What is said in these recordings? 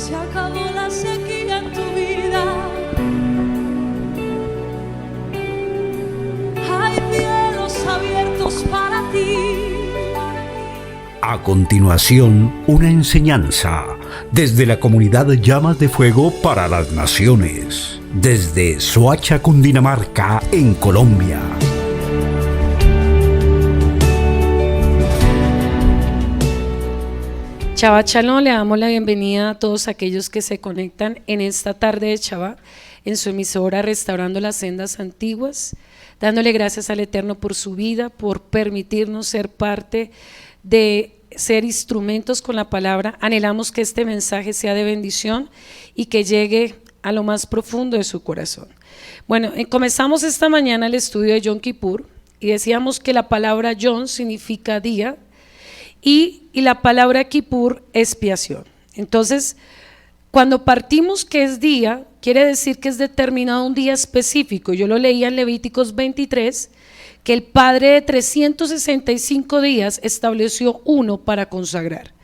Se acabó la sequía en tu vida. Hay cielos abiertos para ti. A continuación, una enseñanza desde la comunidad Llamas de Fuego para las Naciones, desde Soacha, Cundinamarca, en Colombia. Shabbat Shalom, le damos la bienvenida a todos aquellos que se conectan en esta tarde de Shabbat en su emisora Restaurando las Sendas Antiguas, dándole gracias al Eterno por su vida, por permitirnos ser parte de ser instrumentos con la palabra. Anhelamos que este mensaje sea de bendición y que llegue a lo más profundo de su corazón. Bueno, comenzamos esta mañana el estudio de Yom Kippur y decíamos que la palabra Yom significa día y la palabra Kippur, expiación. Entonces, cuando partimos que es día, quiere decir que es determinado un día específico. Yo lo leía en Levíticos 23, que el Padre de 365 días estableció uno para consagrar.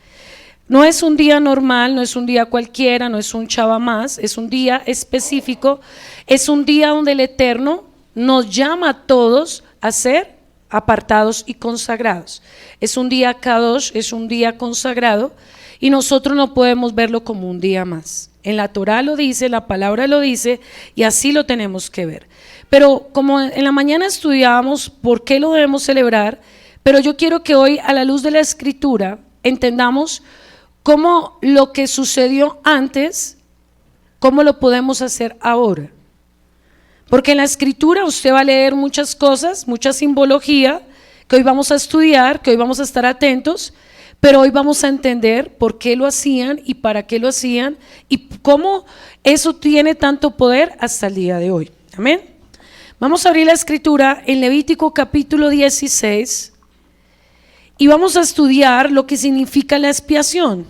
No es un día normal, no es un día cualquiera, no es un Shabbat más, es un día específico, es un día donde el Eterno nos llama a todos a ser apartados y consagrados. Es un día Kadosh, es un día consagrado y nosotros no podemos verlo como un día más. En la Torah lo dice, la palabra lo dice y así lo tenemos que ver. Pero como en la mañana estudiábamos por qué lo debemos celebrar, pero yo quiero que hoy a la luz de la Escritura entendamos cómo lo que sucedió antes, cómo lo podemos hacer ahora. Porque en la Escritura usted va a leer muchas cosas, mucha simbología que hoy vamos a estudiar, que hoy vamos a estar atentos, pero hoy vamos a entender por qué lo hacían y para qué lo hacían y cómo eso tiene tanto poder hasta el día de hoy. Amén. Vamos a abrir la Escritura en Levítico capítulo 16 y vamos a estudiar lo que significa la expiación.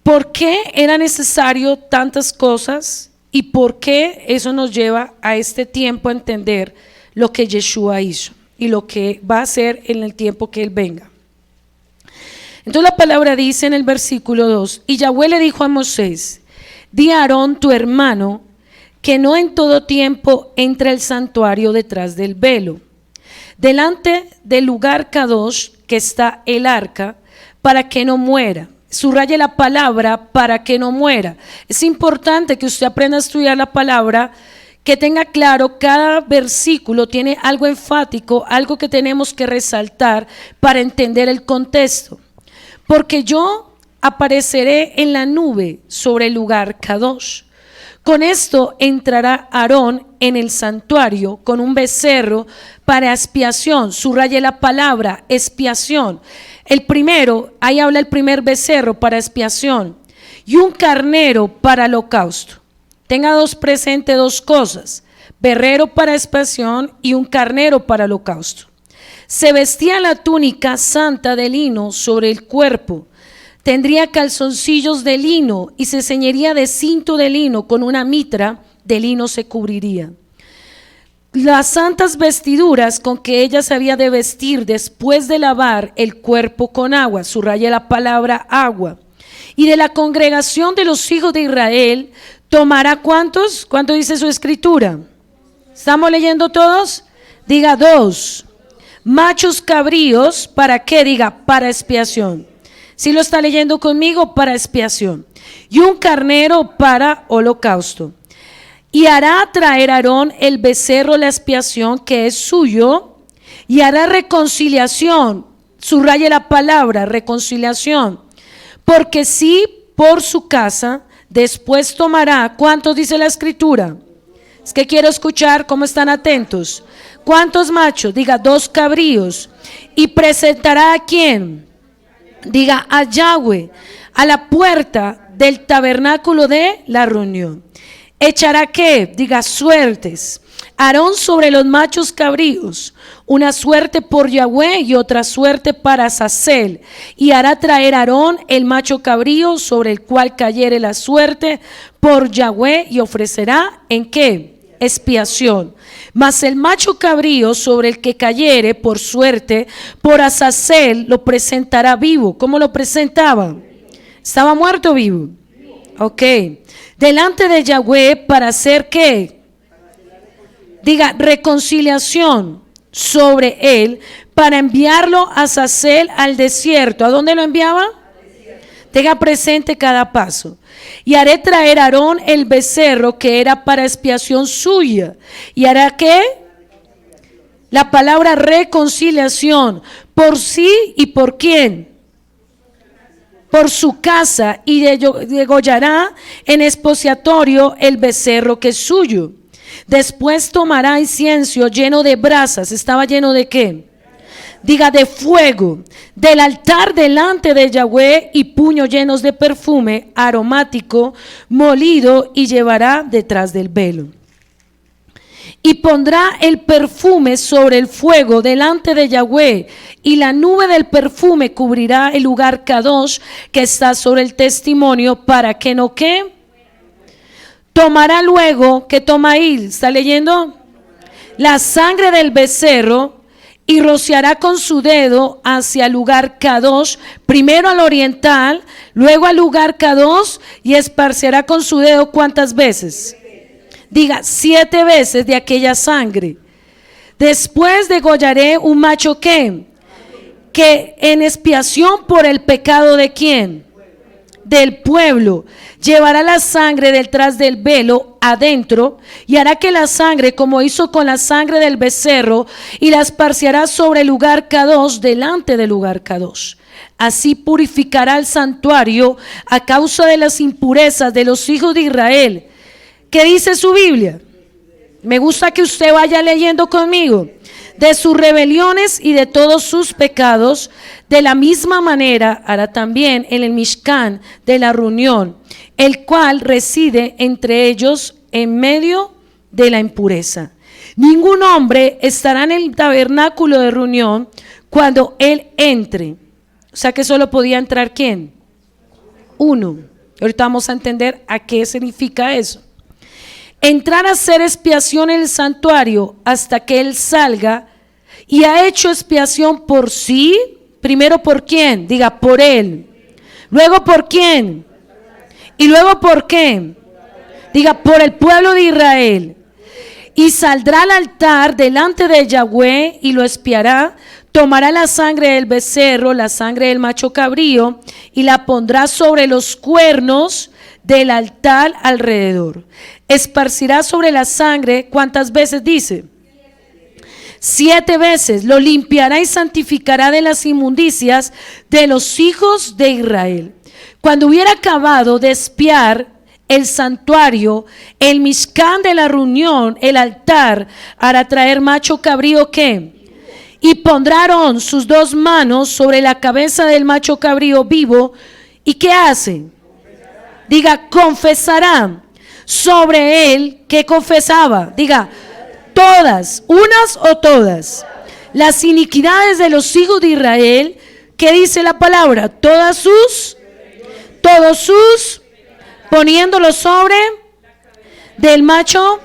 ¿Por qué era necesario tantas cosas y por qué eso nos lleva a este tiempo a entender lo que Yeshua hizo y lo que va a hacer en el tiempo que Él venga? Entonces la palabra dice en el versículo 2, y Yahweh le dijo a Moisés, di a Aarón tu hermano que no en todo tiempo entre el santuario detrás del velo, delante del lugar Kadosh que está el arca, para que no muera. Subraye la palabra para que no muera. Es importante que usted aprenda a estudiar la palabra, que tenga claro, cada versículo tiene algo enfático, algo que tenemos que resaltar para entender el contexto. Porque yo apareceré en la nube sobre el lugar Kadosh. Con esto entrará Aarón en el santuario con un becerro para expiación. Subraye la palabra expiación. El primero, ahí habla el primer becerro para expiación y un carnero para holocausto. Tenga presente dos cosas: becerro para expiación y un carnero para holocausto. Se vestía la túnica santa de lino sobre el cuerpo. Tendría calzoncillos de lino y se ceñiría de cinto de lino, con una mitra de lino se cubriría. Las santas vestiduras con que ella se había de vestir después de lavar el cuerpo con agua, subraya la palabra agua. Y de la congregación de los hijos de Israel tomará ¿cuántos? ¿Cuánto dice su escritura? ¿Estamos leyendo todos? Diga 2. Machos cabríos, ¿para qué? Diga, para expiación. Si lo está leyendo conmigo, para expiación. Y un carnero para holocausto. Y hará traer a Aarón el becerro de la expiación que es suyo, y hará reconciliación. Subraye la palabra reconciliación. Porque si por su casa después tomará, ¿cuántos dice la Escritura? Es que quiero escuchar cómo están atentos. ¿Cuántos machos? Diga 2 cabríos. Y presentará ¿a quién? Diga a Yahweh, a la puerta del tabernáculo de la reunión. ¿Echará qué? Diga suertes. Aarón sobre los machos cabríos, una suerte por Yahweh y otra suerte para Azazel. Y hará traer a Aarón el macho cabrío sobre el cual cayere la suerte por Yahweh y ofrecerá ¿en qué? Expiación. Mas el macho cabrío sobre el que cayere por suerte por Azazel lo presentará vivo. ¿Cómo lo presentaba? ¿Estaba muerto o vivo? Ok. Delante de Yahweh para hacer ¿qué? Diga, reconciliación sobre él, para enviarlo a Hazael al desierto. ¿A dónde lo enviaba? Tenga presente cada paso. Y haré traer a Aarón el becerro que era para expiación suya. ¿Y hará qué? La palabra reconciliación. ¿Por sí y por quién? Por su casa, y degollará en expiatorio el becerro que es suyo. Después tomará incienso lleno de brasas. ¿Estaba lleno de qué? Diga, de fuego, del altar delante de Yahweh, y puños llenos de perfume aromático molido, y llevará detrás del velo. Y pondrá el perfume sobre el fuego delante de Yahweh, y la nube del perfume cubrirá el lugar Kadosh que está sobre el testimonio, para que no ¿qué? Tomará luego, ¿qué toma ahí? ¿Está leyendo? La sangre del becerro, y rociará con su dedo hacia el lugar Kadosh, primero al oriental, luego al lugar Kadosh, y esparcerá con su dedo ¿cuántas veces? Diga, 7 veces de aquella sangre. Después degollaré un macho ¿qué? Que en expiación por el pecado ¿de quién? Del pueblo. Llevará la sangre detrás del velo adentro, y hará que la sangre, como hizo con la sangre del becerro, y la esparciará sobre el lugar Kadosh, delante del lugar Kadosh. Así purificará el santuario a causa de las impurezas de los hijos de Israel. ¿Qué dice su Biblia? Me gusta que usted vaya leyendo conmigo. De sus rebeliones y de todos sus pecados, de la misma manera hará también en el Mishkan de la reunión, el cual reside entre ellos en medio de la impureza. Ningún hombre estará en el tabernáculo de reunión cuando él entre. O sea que solo podía entrar ¿quién? Uno. Ahorita vamos a entender a qué significa eso. Entrar a hacer expiación en el santuario hasta que él salga, y ha hecho expiación por sí. Primero ¿por quién? Diga, por él. Luego ¿por quién? Y luego ¿por qué? Diga, por el pueblo de Israel. Y saldrá al altar delante de Yahweh y lo expiará. Tomará la sangre del becerro, la sangre del macho cabrío, y la pondrá sobre los cuernos del altar alrededor. Esparcirá sobre la sangre, ¿cuántas veces dice? 7 veces. Lo limpiará y santificará de las inmundicias de los hijos de Israel. Cuando hubiera acabado de expiar el santuario, el Mishkan de la reunión, el altar, hará traer macho cabrío ¿qué? Y pondrá Aarón sus 2 manos sobre la cabeza del macho cabrío vivo. ¿Y qué hace? Diga, confesará sobre él. ¿Qué confesaba? Diga, todas, unas o todas, las iniquidades de los hijos de Israel. ¿Qué dice la palabra? Todos sus, poniéndolo sobre del macho,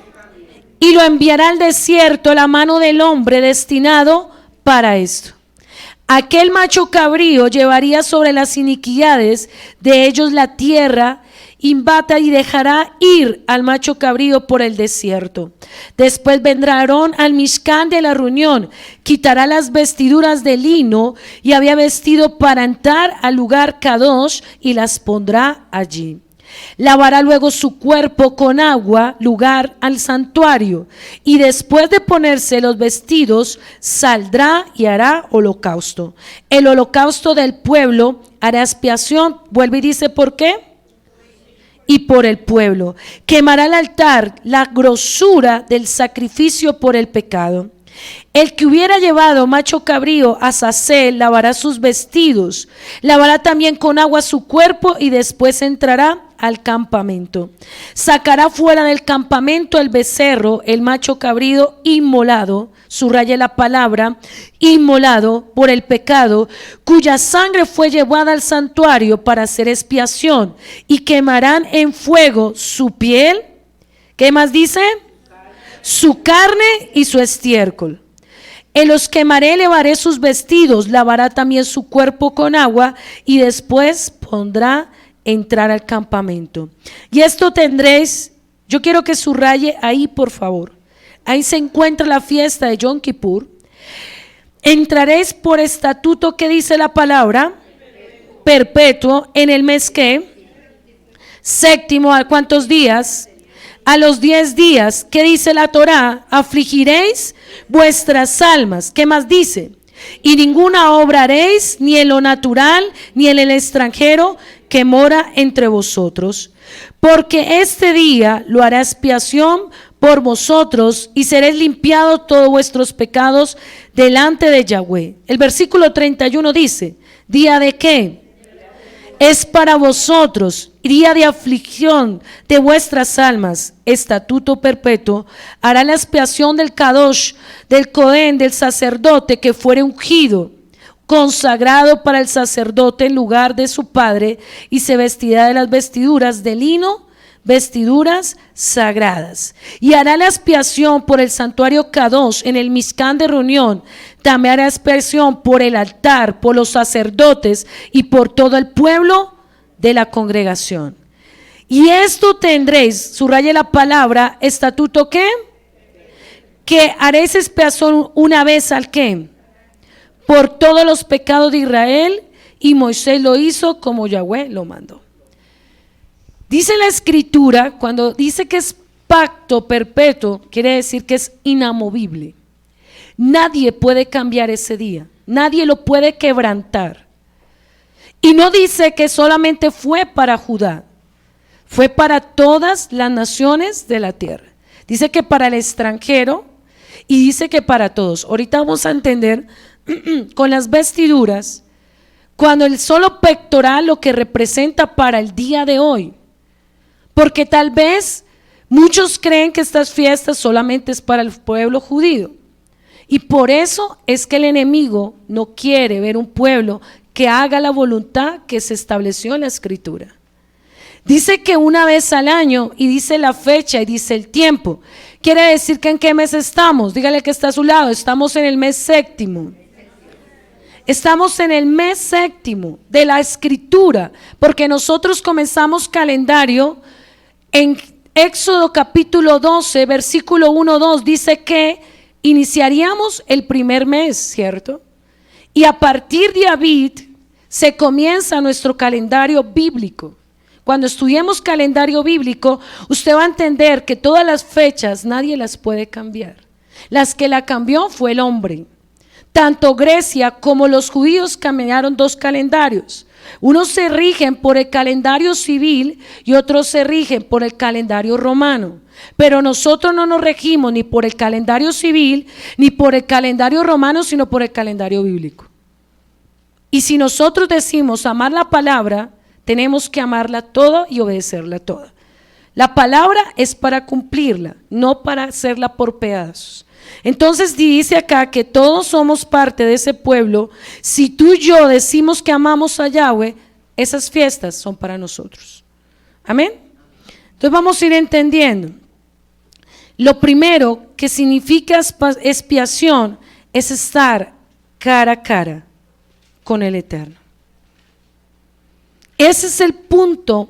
y lo enviará al desierto la mano del hombre destinado para esto. Aquel macho cabrío llevaría sobre las iniquidades de ellos la tierra, imbata, y dejará ir al macho cabrío por el desierto. Después vendrá Aarón al Mishkan de la reunión, quitará las vestiduras de lino y había vestido para entrar al lugar Kadosh, y las pondrá allí. Lavará luego su cuerpo con agua, lugar al santuario, y después de ponerse los vestidos, saldrá y hará holocausto. El holocausto del pueblo hará expiación. Vuelve y dice, ¿por qué? Y por el pueblo. Quemará al altar la grosura del sacrificio por el pecado. El que hubiera llevado macho cabrío a Hazael lavará sus vestidos, lavará también con agua su cuerpo, y después entrará al campamento. Sacará fuera del campamento el becerro, el macho cabrío inmolado, subraya la palabra inmolado por el pecado, cuya sangre fue llevada al santuario para hacer expiación, y quemarán en fuego su piel. ¿Qué más dice? Su carne y su estiércol. En los quemaré, levaré sus vestidos, lavará también su cuerpo con agua, y después pondrá entrar al campamento. Y esto tendréis, yo quiero que subraye ahí por favor, ahí se encuentra la fiesta de Yom Kippur. Entraréis por estatuto, que dice la palabra, perpetuo, en el mes que, séptimo, ¿a cuántos días? A los 10 días, ¿qué dice la Torá? Afligiréis vuestras almas. ¿Qué más dice? Y ninguna obra haréis, ni en lo natural, ni en el extranjero que mora entre vosotros. Porque este día lo hará expiación por vosotros, y seréis limpiados todos vuestros pecados delante de Yahweh. El versículo 31 dice, ¿día de qué? Es para vosotros día de aflicción de vuestras almas, estatuto perpetuo. Hará la expiación del Kadosh, del Cohen, del sacerdote que fuere ungido, consagrado para el sacerdote en lugar de su padre, y se vestirá de las vestiduras de lino, vestiduras sagradas. Y hará la expiación por el santuario Kadosh en el Mishkan de reunión. También hará expiación por el altar, por los sacerdotes y por todo el pueblo de la congregación. Y esto tendréis, subraye la palabra, estatuto, ¿qué? Que haréis expiación una vez al ¿qué? Por todos los pecados de Israel, y Moisés lo hizo como Yahweh lo mandó. Dice la escritura, cuando dice que es pacto perpetuo, quiere decir que es inamovible. Nadie puede cambiar ese día, nadie lo puede quebrantar. Y no dice que solamente fue para Judá, fue para todas las naciones de la tierra. Dice que para el extranjero y dice que para todos. Ahorita vamos a entender con las vestiduras, cuando el solo pectoral lo que representa para el día de hoy. Porque tal vez muchos creen que estas fiestas solamente es para el pueblo judío. Y por eso es que el enemigo no quiere ver un pueblo que haga la voluntad que se estableció en la escritura. Dice que una vez al año, y dice la fecha y dice el tiempo. Quiere decir que ¿en qué mes estamos? Dígale que está a su lado. Estamos en el mes séptimo. Estamos en el mes séptimo de la escritura, porque nosotros comenzamos calendario en Éxodo capítulo 12, versículo 1-2, dice que iniciaríamos el primer mes, ¿cierto? Y a partir de Abid se comienza nuestro calendario bíblico. Cuando estudiemos calendario bíblico, usted va a entender que todas las fechas nadie las puede cambiar. Las que la cambió fue el hombre. Tanto Grecia como los judíos cambiaron dos calendarios. Unos se rigen por el calendario civil y otros se rigen por el calendario romano. Pero nosotros no nos regimos ni por el calendario civil ni por el calendario romano, sino por el calendario bíblico. Y si nosotros decimos amar la palabra, tenemos que amarla toda y obedecerla toda. La palabra es para cumplirla, no para hacerla por pedazos. Entonces dice acá que todos somos parte de ese pueblo. Si tú y yo decimos que amamos a Yahweh, esas fiestas son para nosotros. Amén. Entonces vamos a ir entendiendo. Lo primero que significa expiación es estar cara a cara con el Eterno. Ese es el punto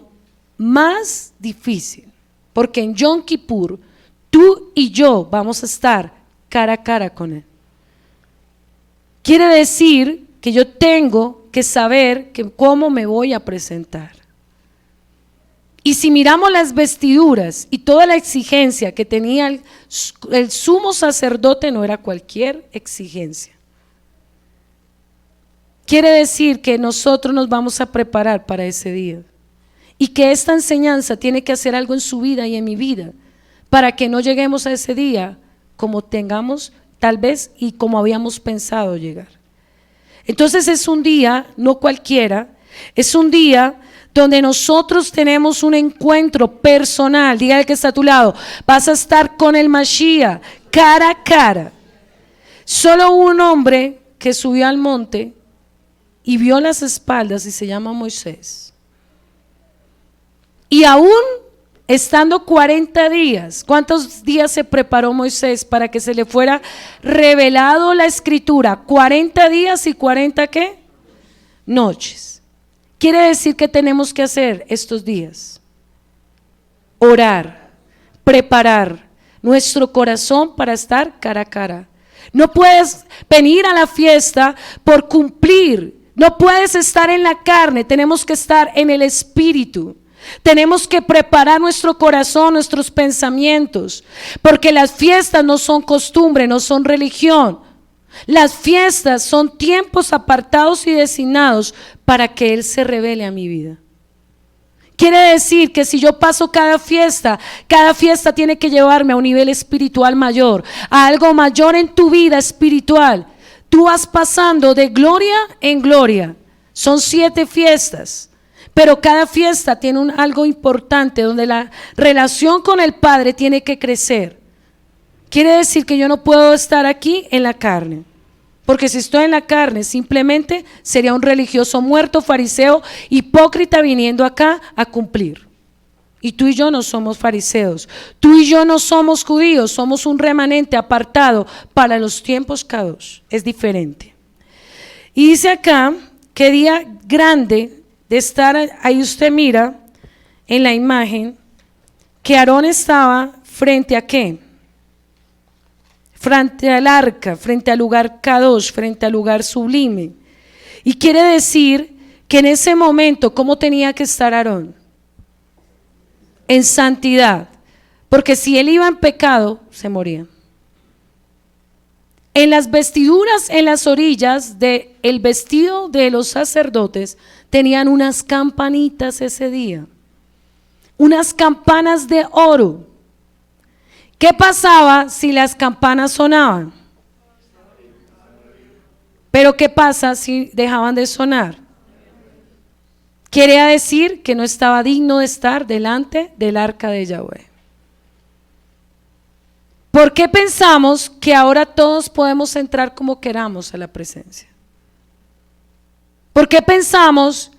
más difícil, porque en Yom Kippur tú y yo vamos a estar cara a cara con Él. Quiere decir que yo tengo que saber cómo me voy a presentar. Y si miramos las vestiduras y toda la exigencia que tenía el sumo sacerdote, no era cualquier exigencia. Quiere decir que nosotros nos vamos a preparar para ese día y que esta enseñanza tiene que hacer algo en su vida y en mi vida para que no lleguemos a ese día como tengamos tal vez y como habíamos pensado llegar. Entonces es un día no cualquiera, es un día donde nosotros tenemos un encuentro personal. Dígale que está a tu lado, vas a estar con el Mashiach cara a cara. Solo un hombre que subió al monte y vio las espaldas y se llama Moisés. Y aún estando 40 días, ¿cuántos días se preparó Moisés para que se le fuera revelado la escritura? 40 días y 40 ¿qué? Noches. Quiere decir que tenemos que hacer estos días: orar, preparar nuestro corazón para estar cara a cara. No puedes venir a la fiesta por cumplir, no puedes estar en la carne, tenemos que estar en el espíritu. Tenemos que preparar nuestro corazón, nuestros pensamientos, porque las fiestas no son costumbre, no son religión. Las fiestas son tiempos apartados y designados para que Él se revele a mi vida. Quiere decir que si yo paso cada fiesta tiene que llevarme a un nivel espiritual mayor, a algo mayor en tu vida espiritual. Tú vas pasando de gloria en gloria. Son 7 fiestas, pero cada fiesta tiene algo importante donde la relación con el Padre tiene que crecer. Quiere decir que yo no puedo estar aquí en la carne, porque si estoy en la carne simplemente sería un religioso muerto, fariseo, hipócrita viniendo acá a cumplir. Y tú y yo no somos fariseos, tú y yo no somos judíos, somos un remanente apartado para los tiempos Kadosh, es diferente. Y dice acá que día grande de estar, ahí usted mira en la imagen que Aarón estaba frente a ¿qué? Frente al arca, frente al lugar Kadosh, frente al lugar sublime. Y quiere decir que en ese momento, ¿cómo tenía que estar Aarón? En santidad, porque si él iba en pecado, se moría. En las vestiduras, en las orillas del vestido de los sacerdotes, tenían unas campanitas ese día, unas campanas de oro. ¿Qué pasaba si las campanas sonaban? Pero ¿qué pasa si dejaban de sonar? Quiere decir que no estaba digno de estar delante del arca de Yahweh. ¿Por qué pensamos que ahora todos podemos entrar como queramos a la presencia? ¿Por qué pensamos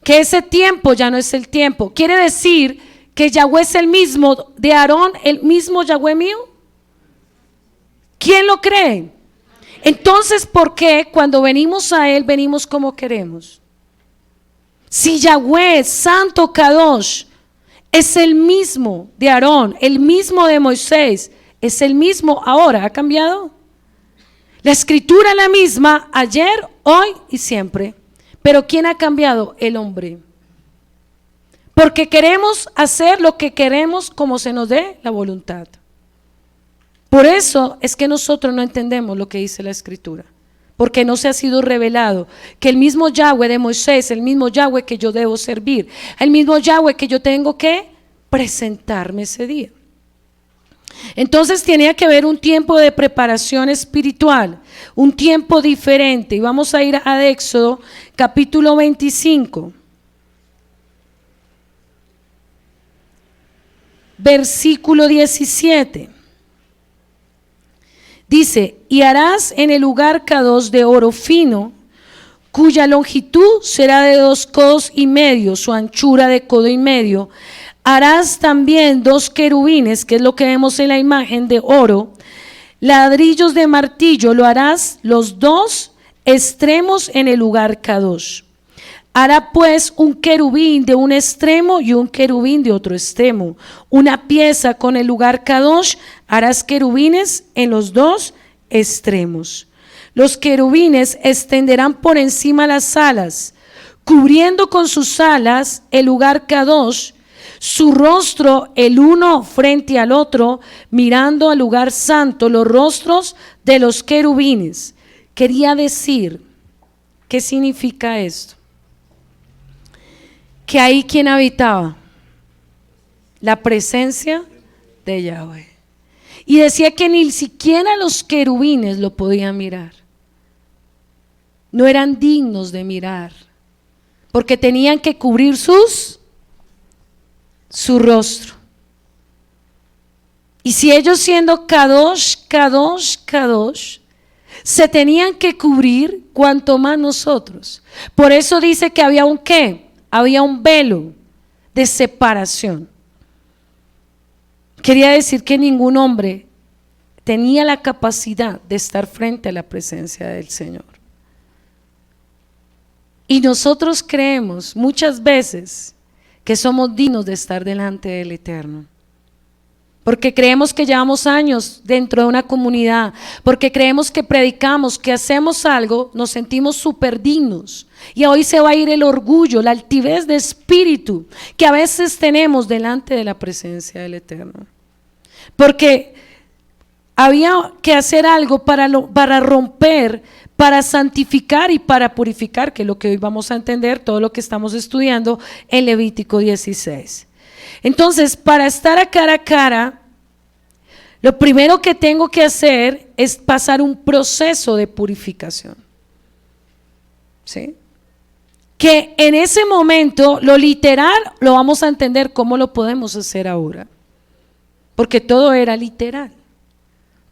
que ese tiempo ya no es el tiempo? Quiere decir que Yahweh es el mismo de Aarón, el mismo Yahweh mío. ¿Quién lo cree? Entonces, ¿por qué cuando venimos a Él venimos como queremos? Si Yahweh, Santo Kadosh, es el mismo de Aarón, el mismo de Moisés, es el mismo ahora, ¿ha cambiado? La escritura es la misma ayer, hoy y siempre. Pero ¿quién ha cambiado? El hombre. Porque queremos hacer lo que queremos como se nos dé la voluntad. Por eso es que nosotros no entendemos lo que dice la escritura, porque no se ha sido revelado que el mismo Yahweh de Moisés, el mismo Yahweh que yo debo servir, el mismo Yahweh que yo tengo que presentarme ese día. Entonces tenía que haber un tiempo de preparación espiritual, un tiempo diferente. Y vamos a ir a Éxodo capítulo 25. Versículo 17. Dice: y harás en el lugar Kadosh de oro fino, cuya longitud será de 2 codos y medio, su anchura de codo y medio. Harás también 2 querubines, que es lo que vemos en la imagen, de oro, ladrillos de martillo, lo harás los 2 extremos en el lugar Kadosh. Hará pues un querubín de un extremo y un querubín de otro extremo. Una pieza con el lugar Kadosh, harás querubines en los 2 extremos. Los querubines extenderán por encima las alas, cubriendo con sus alas el lugar Kadosh, su rostro el uno frente al otro, mirando al lugar santo, los rostros de los querubines. Quería decir, ¿qué significa esto? Que ahí ¿quién habitaba? La presencia de Yahweh. Y decía que ni siquiera los querubines lo podían mirar. No eran dignos de mirar, porque tenían que cubrir su rostro. Y si ellos siendo Kadosh, Kadosh, Kadosh, se tenían que cubrir, cuanto más nosotros. Por eso dice que había un ¿qué? Había un velo de separación. Quería decir que ningún hombre tenía la capacidad de estar frente a la presencia del Señor. Y nosotros creemos muchas veces que somos dignos de estar delante del Eterno. Porque creemos que llevamos años dentro de una comunidad, porque creemos que predicamos, que hacemos algo, nos sentimos súper dignos. Y hoy se va a ir el orgullo, la altivez de espíritu que a veces tenemos delante de la presencia del Eterno. Porque había que hacer algo para romper, para santificar y para purificar, que es lo que hoy vamos a entender, todo lo que estamos estudiando en Levítico 16. Entonces, para estar a cara, lo primero que tengo que hacer es pasar un proceso de purificación. ¿Sí? Que en ese momento, lo literal, lo vamos a entender cómo lo podemos hacer ahora. Porque todo era literal.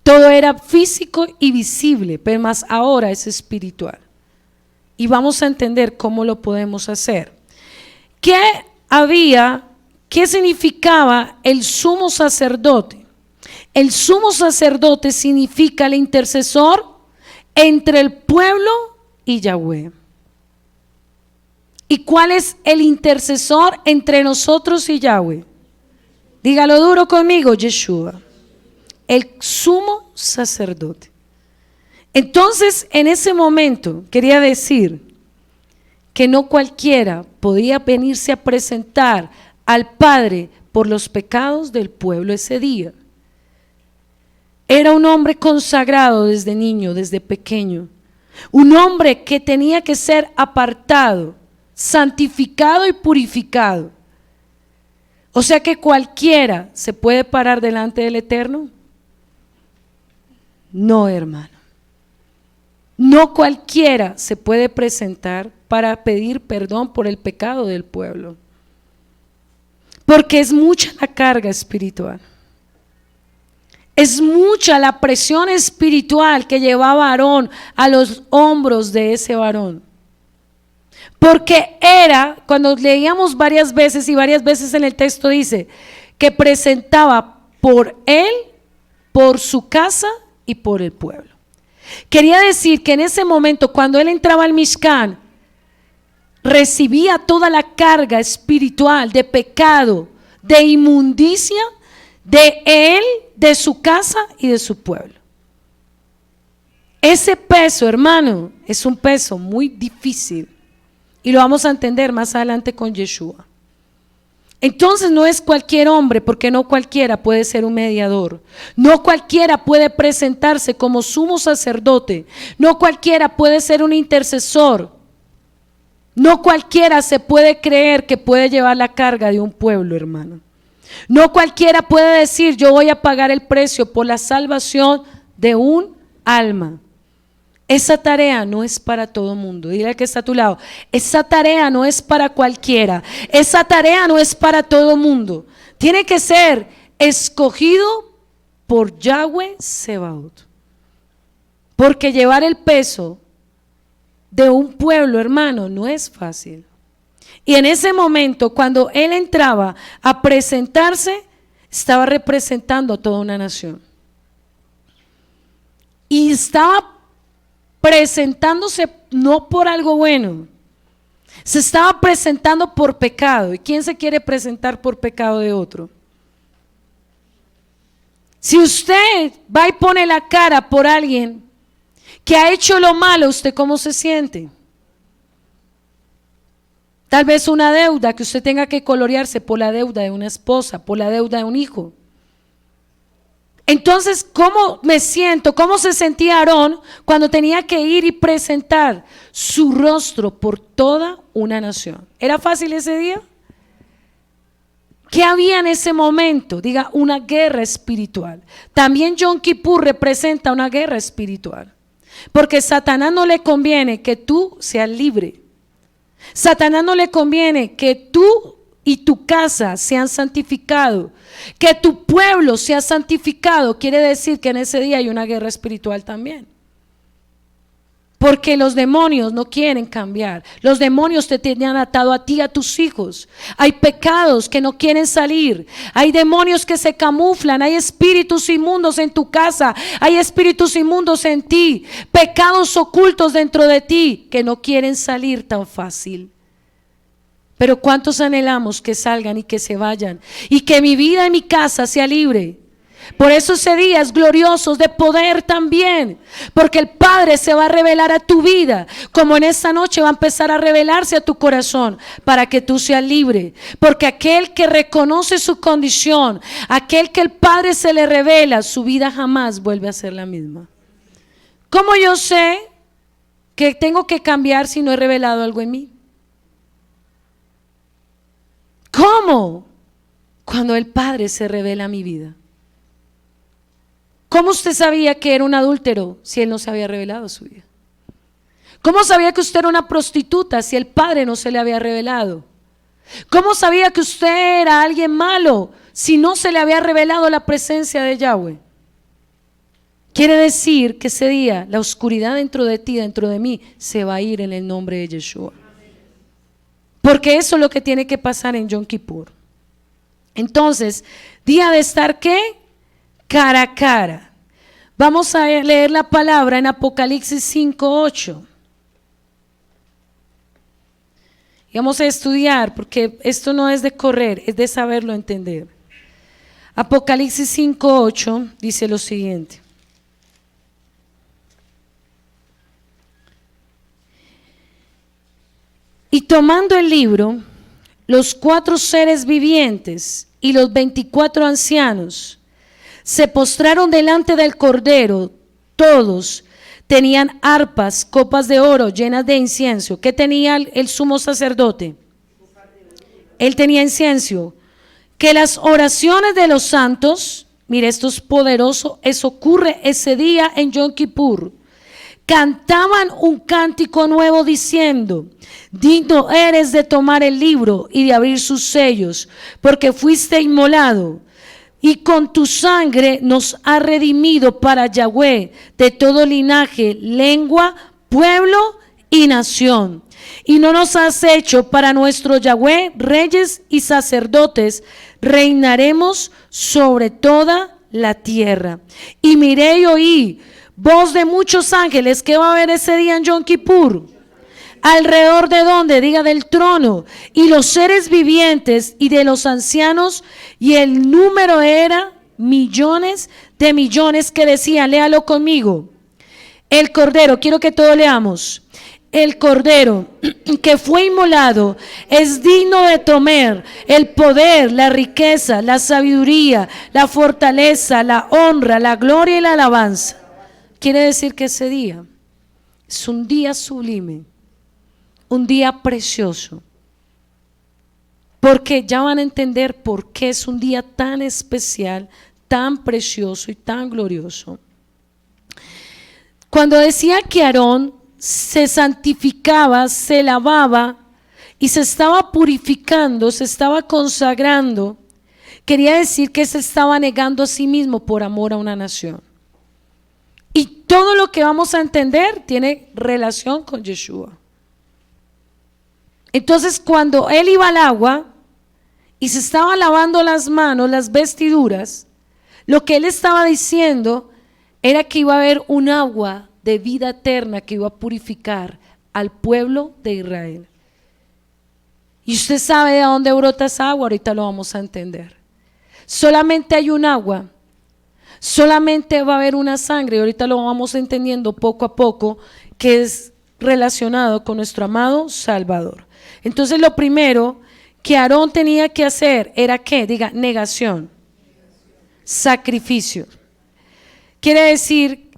Todo era físico y visible, pero más ahora es espiritual. Y vamos a entender cómo lo podemos hacer. ¿Qué significaba el sumo sacerdote? El sumo sacerdote significa el intercesor entre el pueblo y Yahweh. ¿Y cuál es el intercesor entre nosotros y Yahweh? Dígalo duro conmigo, Yeshua. El sumo sacerdote. Entonces, en ese momento, quería decir que no cualquiera podía venirse a presentar al Padre por los pecados del pueblo ese día. Era un hombre consagrado desde niño, desde pequeño. Un hombre que tenía que ser apartado, santificado y purificado. O sea que cualquiera se puede parar delante del Eterno. No, hermano. No cualquiera se puede presentar para pedir perdón por el pecado del pueblo. Porque es mucha la carga espiritual. Es mucha la presión espiritual que llevaba a Aarón a los hombros de ese varón. Porque era, cuando leíamos varias veces y varias veces en el texto dice, que presentaba por él, por su casa y por el pueblo. Quería decir que en ese momento, cuando él entraba al Mishkan, recibía toda la carga espiritual de pecado, de inmundicia, de él, de su casa y de su pueblo. Ese peso, hermano, es un peso muy difícil y lo vamos a entender más adelante con Yeshua. Entonces no es cualquier hombre, porque no cualquiera puede ser un mediador, no cualquiera puede presentarse como sumo sacerdote, no cualquiera puede ser un intercesor, no cualquiera se puede creer que puede llevar la carga de un pueblo, hermano. No cualquiera puede decir yo voy a pagar el precio por la salvación de un alma. Esa tarea no es para todo mundo. Dile al que está a tu lado, esa tarea no es para cualquiera. Esa tarea no es para todo mundo. Tiene que ser escogido por Yahweh Sebaot. Porque llevar el peso de un pueblo, hermano, no es fácil. Y en ese momento, cuando él entraba a presentarse, estaba representando a toda una nación. Y estaba presentándose no por algo bueno, se estaba presentando por pecado. ¿Y quién se quiere presentar por pecado de otro? Si usted va y pone la cara por alguien que ha hecho lo malo, ¿usted cómo se siente? Tal vez una deuda que usted tenga que colorearse por la deuda de una esposa, por la deuda de un hijo. Entonces, ¿cómo me siento? ¿Cómo se sentía Aarón cuando tenía que ir y presentar su rostro por toda una nación? ¿Era fácil ese día? ¿Qué había en ese momento? Diga, una guerra espiritual. También Yom Kippur representa una guerra espiritual. Porque a Satanás no le conviene que tú seas libre. Satanás no le conviene que tú y tu casa sean santificados, que tu pueblo sea santificado. Quiere decir que en ese día hay una guerra espiritual también. Porque los demonios no quieren cambiar. Los demonios te tenían atado a ti, a tus hijos. Hay pecados que no quieren salir. Hay demonios que se camuflan. Hay espíritus inmundos en tu casa. Hay espíritus inmundos en ti. Pecados ocultos dentro de ti que no quieren salir tan fácil. Pero ¿cuántos anhelamos que salgan y que se vayan? Y que mi vida y mi casa sea libre. Por eso ese día es glorioso, de poder también, porque el Padre se va a revelar a tu vida, como en esta noche va a empezar a revelarse a tu corazón, para que tú seas libre. Porque aquel que reconoce su condición, aquel que el Padre se le revela, su vida jamás vuelve a ser la misma. ¿Cómo yo sé que tengo que cambiar si no he revelado algo en mí? ¿Cómo? Cuando el Padre se revela a mi vida. ¿Cómo usted sabía que era un adúltero si él no se había revelado su vida? ¿Cómo sabía que usted era una prostituta si el Padre no se le había revelado? ¿Cómo sabía que usted era alguien malo si no se le había revelado la presencia de Yahweh? Quiere decir que ese día la oscuridad dentro de ti, dentro de mí, se va a ir en el nombre de Yeshua. Porque eso es lo que tiene que pasar en Yom Kippur. Entonces, día de estar ¿qué? Cara a cara. Vamos a leer la palabra en Apocalipsis 5:8. Y vamos a estudiar, porque esto no es de correr, es de saberlo entender. Apocalipsis 5:8 dice lo siguiente. Y tomando el libro, los 4 seres vivientes y los 24 ancianos se postraron delante del Cordero. Todos tenían arpas, copas de oro llenas de incienso. ¿Qué tenía el sumo sacerdote? Él tenía incienso. Que las oraciones de los santos, mire, esto es poderoso, eso ocurre ese día en Yom Kippur. Cantaban un cántico nuevo diciendo: digno eres de tomar el libro y de abrir sus sellos, porque fuiste inmolado, y con tu sangre nos ha redimido para Yahweh de todo linaje, lengua, pueblo y nación. Y no nos has hecho para nuestro Yahweh reyes y sacerdotes, reinaremos sobre toda la tierra. Y miré y oí voz de muchos ángeles. ¿Qué va a haber ese día en Yom Kippur? ¿Alrededor de dónde? Diga, del trono, y los seres vivientes y de los ancianos, y el número era millones de millones, que decían, léalo conmigo: el Cordero, quiero que todos leamos, el Cordero que fue inmolado es digno de tomar el poder, la riqueza, la sabiduría, la fortaleza, la honra, la gloria y la alabanza. Quiere decir que ese día es un día sublime, un día precioso, porque ya van a entender por qué es un día tan especial, tan precioso y tan glorioso. Cuando decía que Aarón se santificaba, se lavaba y se estaba purificando, se estaba consagrando, quería decir que se estaba negando a sí mismo por amor a una nación. Y todo lo que vamos a entender tiene relación con Yeshua. Entonces, cuando él iba al agua y se estaba lavando las manos, las vestiduras, lo que él estaba diciendo era que iba a haber un agua de vida eterna que iba a purificar al pueblo de Israel. Y usted sabe de dónde brota esa agua, ahorita lo vamos a entender. Solamente hay un agua, solamente va a haber una sangre, y ahorita lo vamos entendiendo poco a poco, que es relacionado con nuestro amado Salvador. Entonces, lo primero que Aarón tenía que hacer era ¿qué? Diga, negación, sacrificio. Quiere decir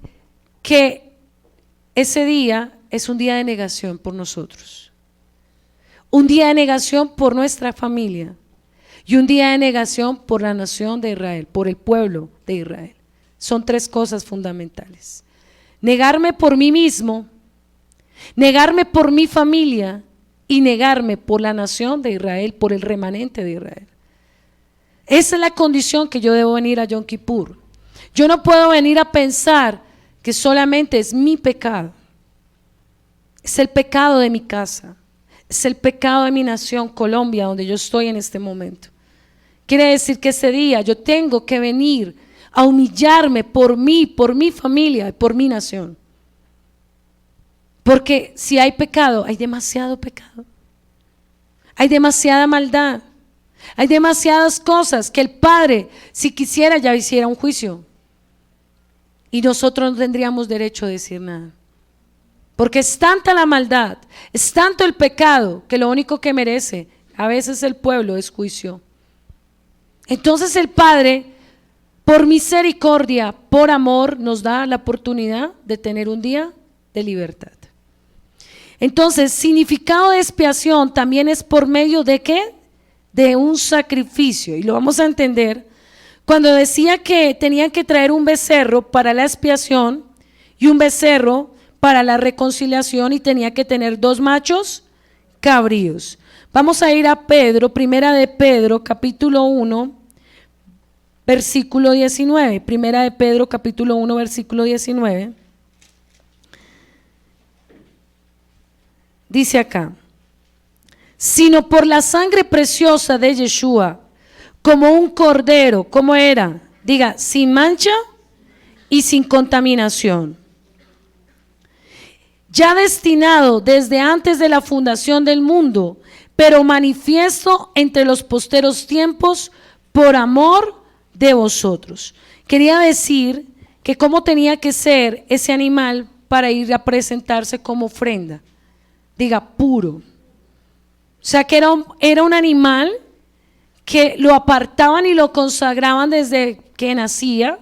que ese día es un día de negación por nosotros, un día de negación por nuestra familia y un día de negación por la nación de Israel, por el pueblo de Israel. Son 3 cosas fundamentales: negarme por mí mismo, negarme por mi familia y negarme por la nación de Israel, por el remanente de Israel. Esa es la condición que yo debo venir a Yom Kippur. Yo no puedo venir a pensar que solamente es mi pecado. Es el pecado de mi casa. Es el pecado de mi nación, Colombia, donde yo estoy en este momento. Quiere decir que ese día yo tengo que venir a humillarme por mí, por mi familia, por mi nación. Porque si hay pecado, hay demasiado pecado. Hay demasiada maldad. Hay demasiadas cosas que el Padre, si quisiera, ya hiciera un juicio. Y nosotros no tendríamos derecho a decir nada. Porque es tanta la maldad, es tanto el pecado, que lo único que merece a veces el pueblo es juicio. Entonces el Padre, por misericordia, por amor, nos da la oportunidad de tener un día de libertad. Entonces, significado de expiación también es por medio de ¿qué? De un sacrificio, y lo vamos a entender cuando decía que tenían que traer un becerro para la expiación y un becerro para la reconciliación, y tenía que tener 2 machos cabríos. Vamos a ir a Pedro, primera de Pedro, capítulo 1, versículo 19. Primera de Pedro, capítulo 1, versículo 19. Dice acá: sino por la sangre preciosa de Yeshua, como un cordero, ¿cómo era? Diga, sin mancha y sin contaminación, ya destinado desde antes de la fundación del mundo, pero manifiesto entre los posteros tiempos por amor de vosotros. Quería decir que cómo tenía que ser ese animal para ir a presentarse como ofrenda. Diga, puro. O sea que era un animal que lo apartaban y lo consagraban desde que nacía,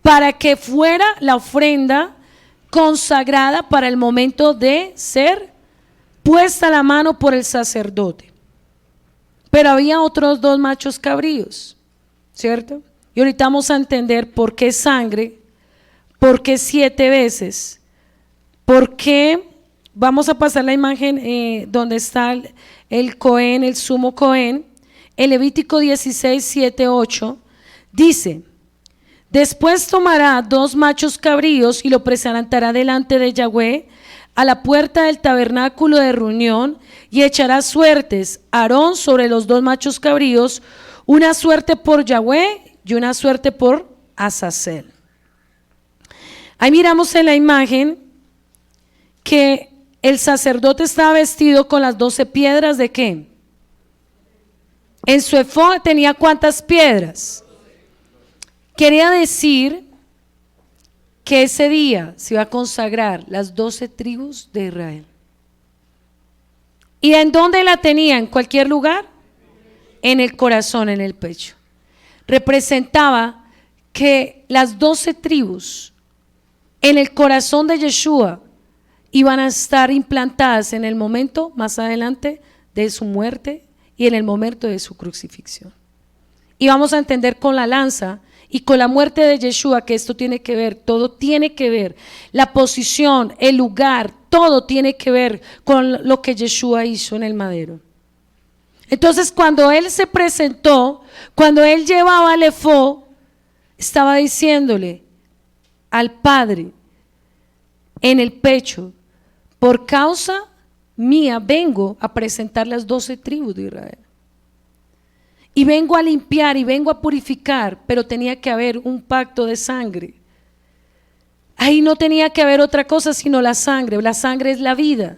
para que fuera la ofrenda consagrada para el momento de ser puesta la mano por el sacerdote. Pero había otros 2 machos cabríos, ¿cierto? Y ahorita vamos a entender por qué sangre, por qué 7 veces, por qué. Vamos a pasar la imagen donde está el Cohen, el sumo Cohen. En Levítico 16, 7, 8 dice: después tomará 2 machos cabríos y lo presentará delante de Yahweh a la puerta del tabernáculo de reunión, y echará suertes Aarón sobre los 2 machos cabríos, una suerte por Yahweh y una suerte por Azazel. Ahí miramos en la imagen que el sacerdote estaba vestido con las 12 piedras ¿de qué? En su efod tenía ¿cuántas piedras? Quería decir que ese día se iba a consagrar las 12 tribus de Israel. ¿Y en dónde la tenía? ¿En cualquier lugar? En el corazón, en el pecho. Representaba que las 12 tribus en el corazón de Yeshua iban a estar implantadas en el momento más adelante de su muerte y en el momento de su crucifixión. Y vamos a entender con la lanza y con la muerte de Yeshua que esto tiene que ver, todo tiene que ver, la posición, el lugar, todo tiene que ver con lo que Yeshua hizo en el madero. Entonces cuando él se presentó, cuando él llevaba el efod, estaba diciéndole al Padre en el pecho: por causa mía vengo a presentar las 12 tribus de Israel. Y vengo a limpiar y vengo a purificar, pero tenía que haber un pacto de sangre. Ahí no tenía que haber otra cosa sino la sangre. La sangre es la vida.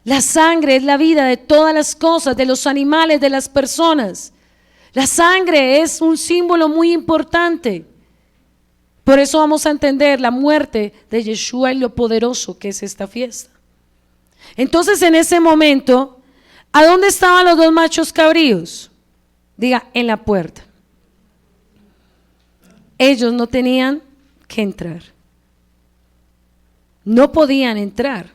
La sangre es la vida de todas las cosas, de los animales, de las personas. La sangre es un símbolo muy importante. Por eso vamos a entender la muerte de Yeshua y lo poderoso que es esta fiesta. Entonces en ese momento, ¿a dónde estaban los 2 machos cabríos? Diga, en la puerta. Ellos no tenían que entrar. No podían entrar.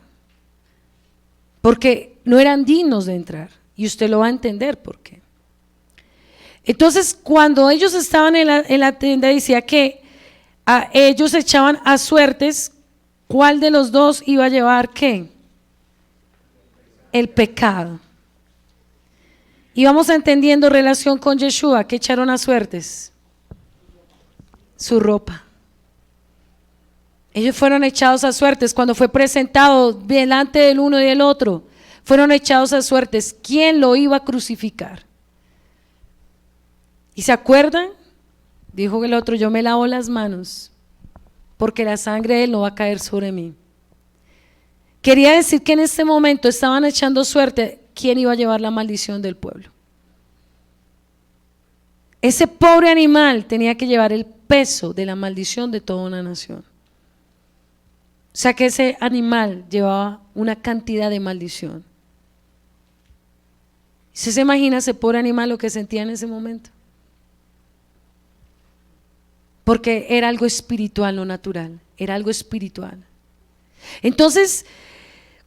Porque no eran dignos de entrar. Y usted lo va a entender por qué. Entonces cuando ellos estaban en la tienda, decía que ellos echaban a suertes cuál de los 2 iba a llevar ¿qué? El pecado. Y vamos entendiendo relación con Yeshua, que echaron a suertes su ropa. Ellos fueron echados a suertes cuando fue presentado delante del uno y del otro. Fueron echados a suertes. ¿Quién lo iba a crucificar? ¿Y se acuerdan? Dijo el otro, yo me lavo las manos porque la sangre de él no va a caer sobre mí. Quería decir que en este momento estaban echando suerte. ¿Quién iba a llevar la maldición del pueblo? Ese pobre animal tenía que llevar el peso de la maldición de toda una nación. O sea que ese animal llevaba una cantidad de maldición. ¿Usted se imagina ese pobre animal lo que sentía en ese momento? Porque era algo espiritual, no natural, era algo espiritual. Entonces,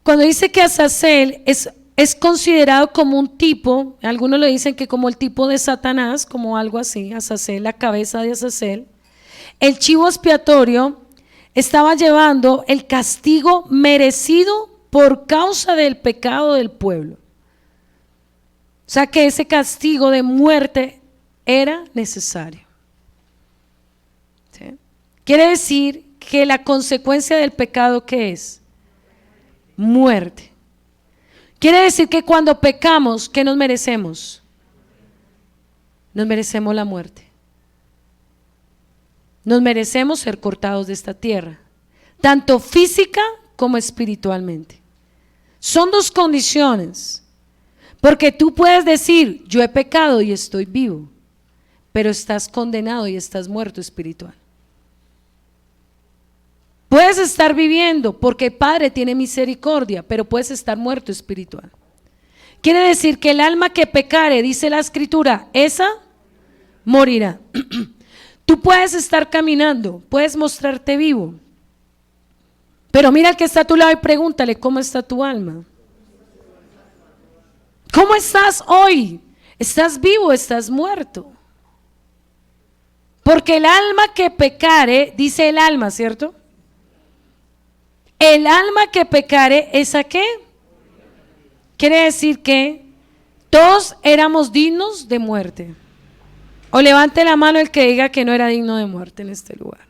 cuando dice que Azazel es considerado como un tipo, algunos le dicen que como el tipo de Satanás, como algo así, Azazel, la cabeza de Azazel, el chivo expiatorio estaba llevando el castigo merecido por causa del pecado del pueblo. O sea que ese castigo de muerte era necesario. ¿Sí? Quiere decir que la consecuencia del pecado, ¿qué es? Muerte. Quiere decir que cuando pecamos, ¿qué nos merecemos? Nos merecemos la muerte. Nos merecemos ser cortados de esta tierra, tanto física como espiritualmente. Son dos condiciones, porque tú puedes decir, yo he pecado y estoy vivo, pero estás condenado y estás muerto espiritual. Puedes estar viviendo porque el Padre tiene misericordia, pero puedes estar muerto espiritual. Quiere decir que el alma que pecare, dice la Escritura, esa morirá. Tú puedes estar caminando, puedes mostrarte vivo, pero mira al que está a tu lado y pregúntale, ¿cómo está tu alma? ¿Cómo estás hoy? ¿Estás vivo o estás muerto? Porque el alma que pecare, dice el alma, ¿cierto? El alma que pecare, ¿esa qué? Quiere decir que todos éramos dignos de muerte. O levante la mano el que diga que no era digno de muerte en este lugar.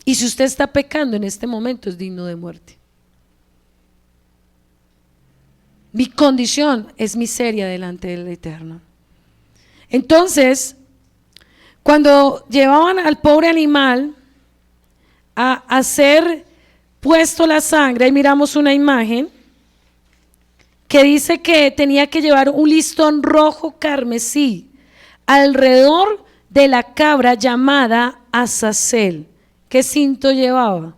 Y si usted está pecando en este momento, es digno de muerte. Mi condición es miseria delante del Eterno. Entonces, cuando llevaban al pobre animal a ser puesto la sangre, ahí miramos una imagen que dice que tenía que llevar un listón rojo carmesí alrededor de la cabra llamada Azazel. ¿Qué cinto llevaba?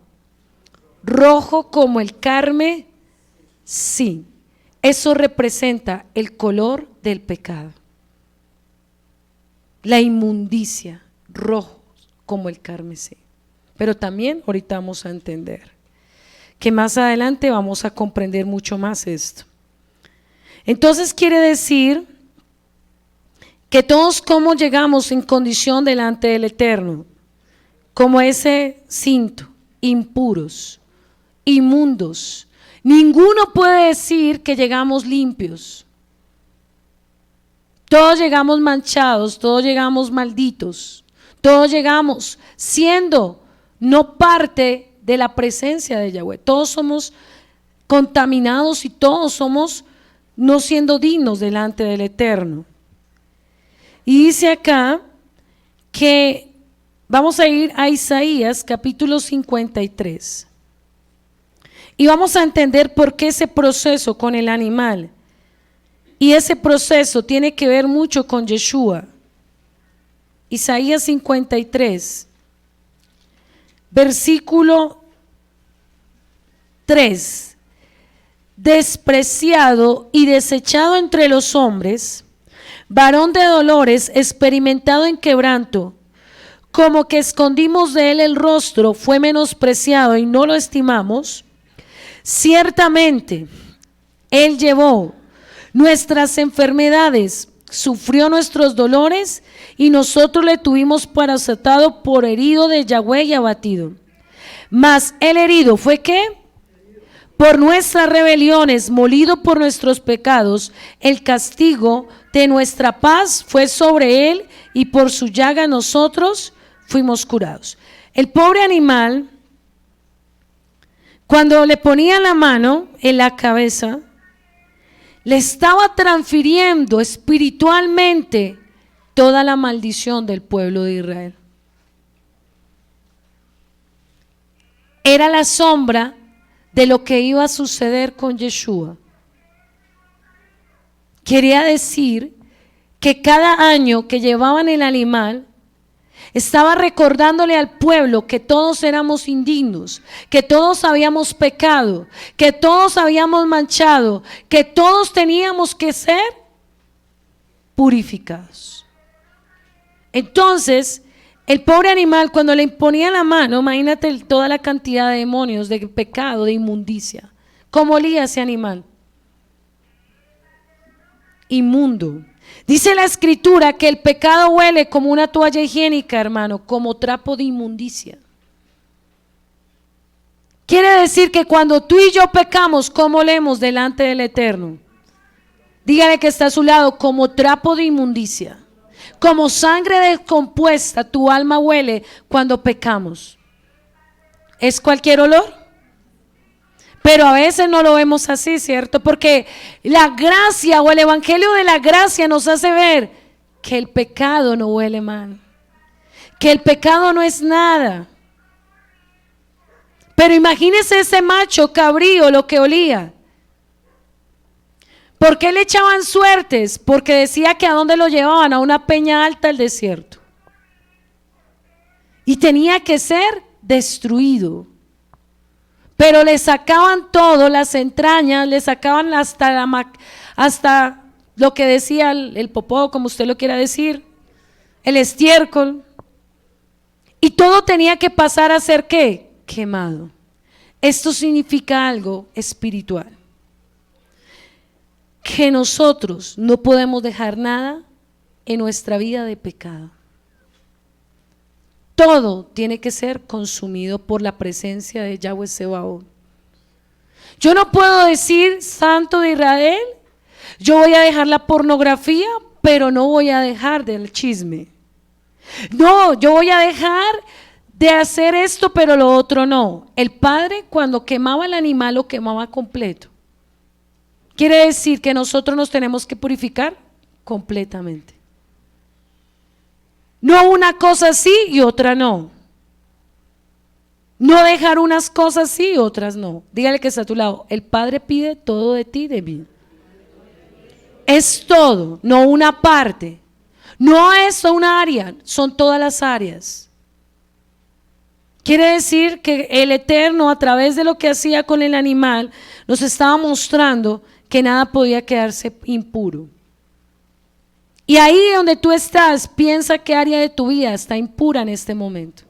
Rojo como el carmesí. Eso representa el color del pecado. La inmundicia, rojo como el carmesí. Pero también ahorita vamos a entender que más adelante vamos a comprender mucho más esto. Entonces quiere decir que todos como llegamos en condición delante del Eterno, como ese cinto, impuros, inmundos. Ninguno puede decir que llegamos limpios. Todos llegamos manchados, todos llegamos malditos, todos llegamos siendo no parte de la presencia de Yahweh. Todos somos contaminados y todos somos no siendo dignos delante del Eterno. Y dice acá que vamos a ir a Isaías capítulo 53 y vamos a entender por qué ese proceso con el animal, y ese proceso tiene que ver mucho con Yeshua. Isaías 53 versículo 3: despreciado y desechado entre los hombres, varón de dolores, experimentado en quebranto, como que escondimos de él el rostro, fue menospreciado y no lo estimamos. Ciertamente él llevó nuestras enfermedades, sufrió nuestros dolores, y nosotros le tuvimos por azotado, por herido de Yahweh y abatido. Mas el herido fue ¿qué? Por nuestras rebeliones, molido por nuestros pecados, el castigo de nuestra paz fue sobre él, y por su llaga nosotros fuimos curados. El pobre animal, cuando le ponía la mano en la cabeza, le estaba transfiriendo espiritualmente toda la maldición del pueblo de Israel. Era la sombra de lo que iba a suceder con Yeshua. Quería decir que cada año que llevaban el animal, estaba recordándole al pueblo que todos éramos indignos, que todos habíamos pecado, que todos habíamos manchado, que todos teníamos que ser purificados. Entonces, el pobre animal, cuando le imponía la mano, imagínate toda la cantidad de demonios, de pecado, de inmundicia. ¿Cómo olía ese animal? Inmundo. Dice la escritura que el pecado huele como una toalla higiénica, hermano, como trapo de inmundicia. Quiere decir que cuando tú y yo pecamos, ¿cómo olemos delante del Eterno? Dígale que está a su lado, como trapo de inmundicia. Como sangre descompuesta, tu alma huele cuando pecamos. ¿Es cualquier olor? Pero a veces no lo vemos así, ¿cierto? Porque la gracia o el evangelio de la gracia nos hace ver que el pecado no huele mal, que el pecado no es nada. Pero imagínese ese macho cabrío lo que olía. ¿Por qué le echaban suertes? Porque decía que a dónde lo llevaban, a una peña alta del desierto. Y tenía que ser destruido. Pero le sacaban todo, las entrañas, le sacaban hasta lo que decía el popó, como usted lo quiera decir, el estiércol. Y todo tenía que pasar a ser ¿qué? Quemado. Esto significa algo espiritual. Que nosotros no podemos dejar nada en nuestra vida de pecado. Todo tiene que ser consumido por la presencia de Yahweh Sebaot. Yo no puedo decir, Santo de Israel, yo voy a dejar la pornografía, pero no voy a dejar del chisme. No, yo voy a dejar de hacer esto, pero lo otro no. El Padre, cuando quemaba el animal, lo quemaba completo. Quiere decir que nosotros nos tenemos que purificar completamente. No una cosa sí y otra no. No dejar unas cosas sí y otras no. Dígale que está a tu lado. El Padre pide todo de ti, de mí. Es todo, no una parte. No es una área, son todas las áreas. Quiere decir que el Eterno, a través de lo que hacía con el animal, nos estaba mostrando que nada podía quedarse impuro. Y ahí donde tú estás, piensa qué área de tu vida está impura en este momento.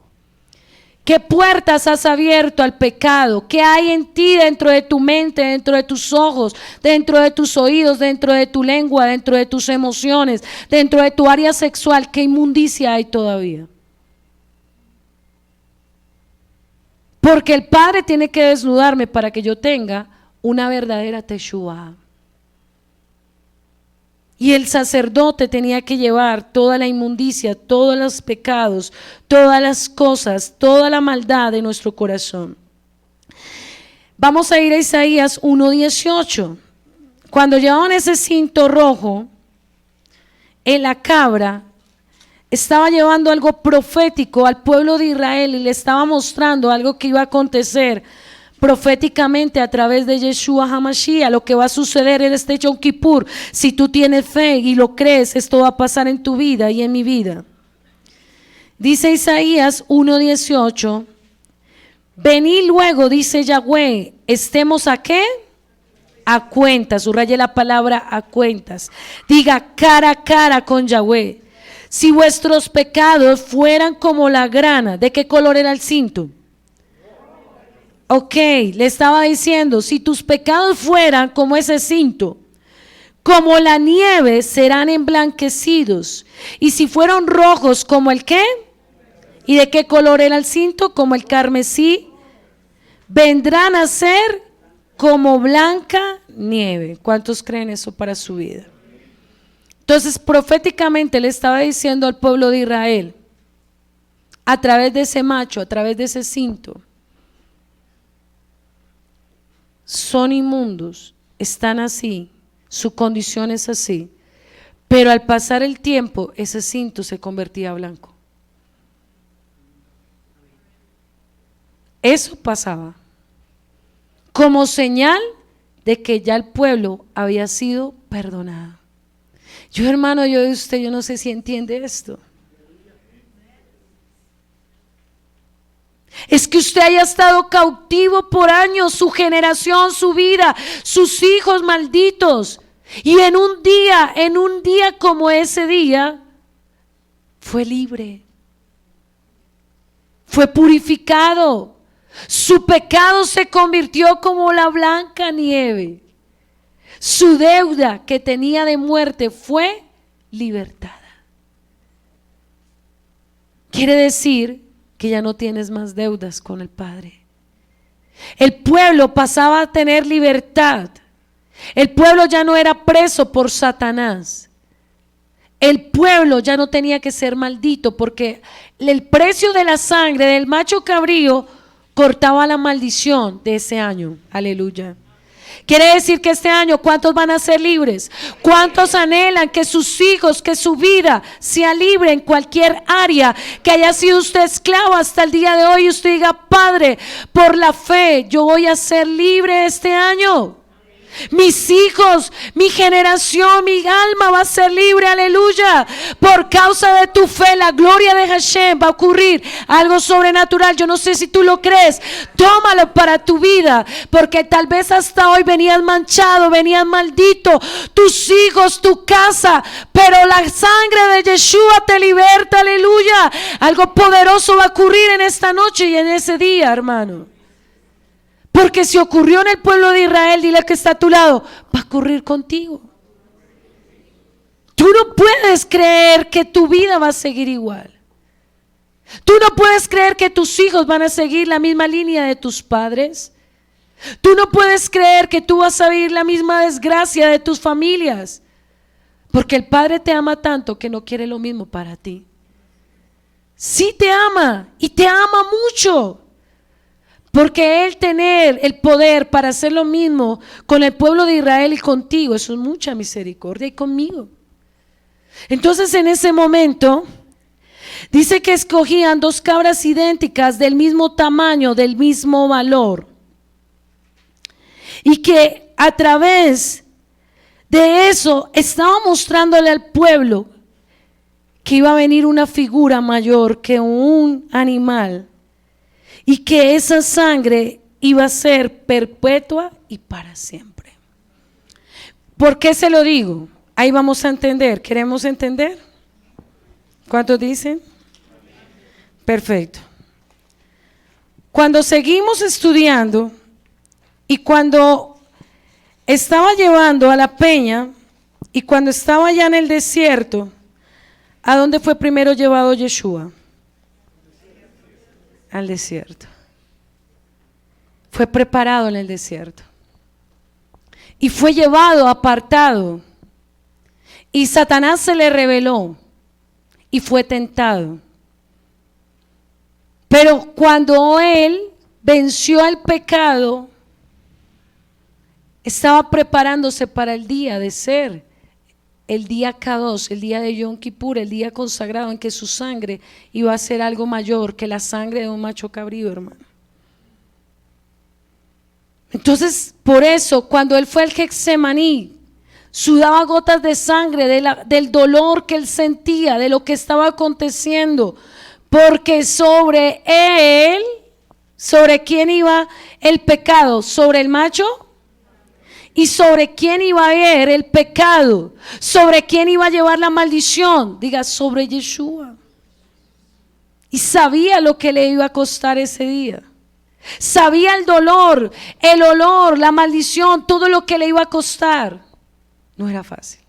¿Qué puertas has abierto al pecado? ¿Qué hay en ti dentro de tu mente, dentro de tus ojos, dentro de tus oídos, dentro de tu lengua, dentro de tus emociones, dentro de tu área sexual? ¿Qué inmundicia hay todavía? Porque el Padre tiene que desnudarme para que yo tenga una verdadera teshuva. Y el sacerdote tenía que llevar toda la inmundicia, todos los pecados, todas las cosas, toda la maldad de nuestro corazón. Vamos a ir a Isaías 1:18. Cuando llevaban ese cinto rojo en la cabra, estaba llevando algo profético al pueblo de Israel y le estaba mostrando algo que iba a acontecer proféticamente a través de Yeshua HaMashiach, lo que va a suceder en este Yom Kippur. Si tú tienes fe y lo crees, esto va a pasar en tu vida y en mi vida. Dice Isaías 1:18, venid luego, dice Yahweh, estemos ¿a qué? A cuentas, subraye la palabra a cuentas. Diga cara a cara con Yahweh. Si vuestros pecados fueran como la grana, ¿de qué color era el cinto? Ok, le estaba diciendo, si tus pecados fueran como ese cinto, como la nieve serán emblanquecidos, y si fueron rojos como el ¿qué? ¿Y de qué color era el cinto? Como el carmesí, vendrán a ser como blanca nieve. ¿Cuántos creen eso para su vida? Entonces proféticamente le estaba diciendo al pueblo de Israel, a través de ese macho, a través de ese cinto, son inmundos, están así, su condición es así, pero al pasar el tiempo ese cinto se convertía blanco. Eso pasaba como señal de que ya el pueblo había sido perdonado. Yo, hermano, yo de usted, yo no sé si entiende esto. Es que usted haya estado cautivo por años, su generación, su vida, sus hijos malditos, y en un día como ese día, fue libre, fue purificado, su pecado se convirtió como la blanca nieve, su deuda que tenía de muerte fue libertada. Quiere decir que ya no tienes más deudas con el Padre. El pueblo pasaba a tener libertad. El pueblo ya no era preso por Satanás. El pueblo ya no tenía que ser maldito, porque el precio de la sangre del macho cabrío cortaba la maldición de ese año. Aleluya. Quiere decir que este año, ¿cuántos van a ser libres? ¿Cuántos anhelan que sus hijos, que su vida sea libre en cualquier área, que haya sido usted esclavo hasta el día de hoy y usted diga: Padre, por la fe yo voy a ser libre este año? Mis hijos, mi generación, mi alma va a ser libre, aleluya. Por causa de tu fe, la gloria de Hashem va a ocurrir algo sobrenatural. Yo no sé si tú lo crees, tómalo para tu vida, porque tal vez hasta hoy venías manchado, venías maldito, tus hijos, tu casa, pero la sangre de Yeshua te liberta, aleluya. Algo poderoso va a ocurrir en esta noche y en ese día, hermano. Porque si ocurrió en el pueblo de Israel, dile que está a tu lado, va a ocurrir contigo. Tú no puedes creer que tu vida va a seguir igual. Tú no puedes creer que tus hijos van a seguir la misma línea de tus padres. Tú no puedes creer que tú vas a vivir la misma desgracia de tus familias. Porque el Padre te ama tanto que no quiere lo mismo para ti. Sí te ama y te ama mucho. Porque Él tener el poder para hacer lo mismo con el pueblo de Israel y contigo, eso es mucha misericordia, y conmigo. Entonces en ese momento dice que escogían 2 cabras idénticas del mismo tamaño, del mismo valor, y que a través de eso estaba mostrándole al pueblo que iba a venir una figura mayor que un animal, y que esa sangre iba a ser perpetua y para siempre. ¿Por qué se lo digo? Ahí vamos a entender. ¿Queremos entender? ¿Cuántos dicen? Perfecto. Cuando seguimos estudiando y cuando estaba llevando a la peña y cuando estaba ya en el desierto, ¿a dónde fue primero llevado Yeshua? Al desierto. Fue preparado en el desierto y fue llevado, apartado, y Satanás se le reveló y fue tentado. Pero cuando él venció al pecado, estaba preparándose para el día de ser el día Kadosh, el día de Yom Kippur, el día consagrado en que su sangre iba a ser algo mayor que la sangre de un macho cabrío, hermano. Entonces, por eso, cuando él fue al Getsemaní, sudaba gotas de sangre del dolor que él sentía, de lo que estaba aconteciendo, porque sobre él, ¿sobre quién iba el pecado? ¿Sobre el macho? ¿Y sobre quién iba a haber el pecado? ¿Sobre quién iba a llevar la maldición? Diga, sobre Yeshua. Y sabía lo que le iba a costar ese día. Sabía el dolor, el olor, la maldición, todo lo que le iba a costar. No era fácil.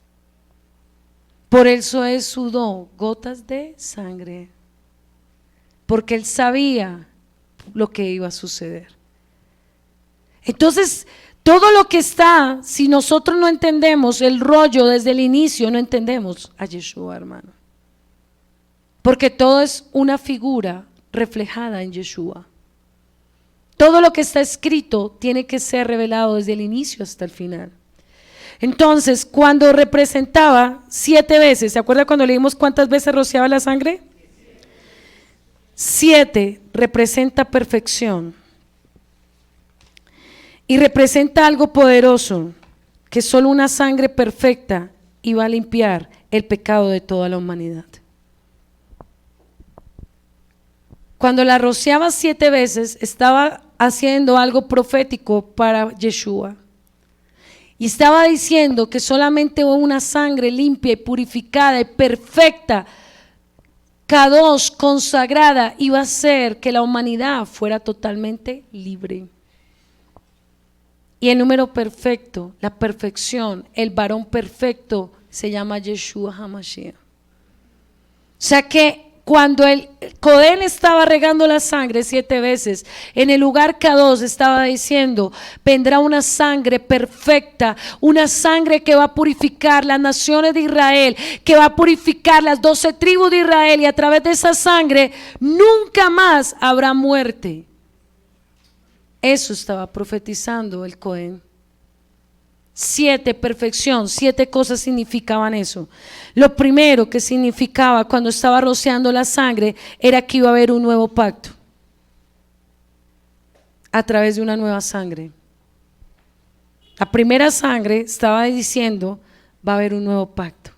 Por eso él sudó gotas de sangre. Porque él sabía lo que iba a suceder. Entonces, todo lo que está, si nosotros no entendemos el rollo desde el inicio, no entendemos a Yeshua, hermano. porque todo es una figura reflejada en Yeshua. Todo lo que está escrito tiene que ser revelado desde el inicio hasta el final. Entonces, cuando representaba 7 veces, ¿se acuerda cuando leímos cuántas veces rociaba la sangre? 7 representa perfección y representa algo poderoso, que solo una sangre perfecta iba a limpiar el pecado de toda la humanidad. Cuando la rociaba 7 veces, estaba haciendo algo profético para Yeshua. Y estaba diciendo que solamente una sangre limpia y purificada y perfecta, Kadosh, consagrada, iba a hacer que la humanidad fuera totalmente libre. Y el número perfecto, la perfección, el varón perfecto se llama Yeshua HaMashiach. O sea que cuando el Cohen estaba regando la sangre 7 veces, en el lugar Kadosh estaba diciendo, vendrá una sangre perfecta, una sangre que va a purificar las naciones de Israel, que va a purificar las 12 tribus de Israel, y a través de esa sangre nunca más habrá muerte. Eso estaba profetizando el Cohen. 7, perfección, 7 cosas significaban eso. Lo primero que significaba cuando estaba rociando la sangre era que iba a haber un nuevo pacto a través de una nueva sangre. La primera sangre estaba diciendo, va a haber un nuevo pacto,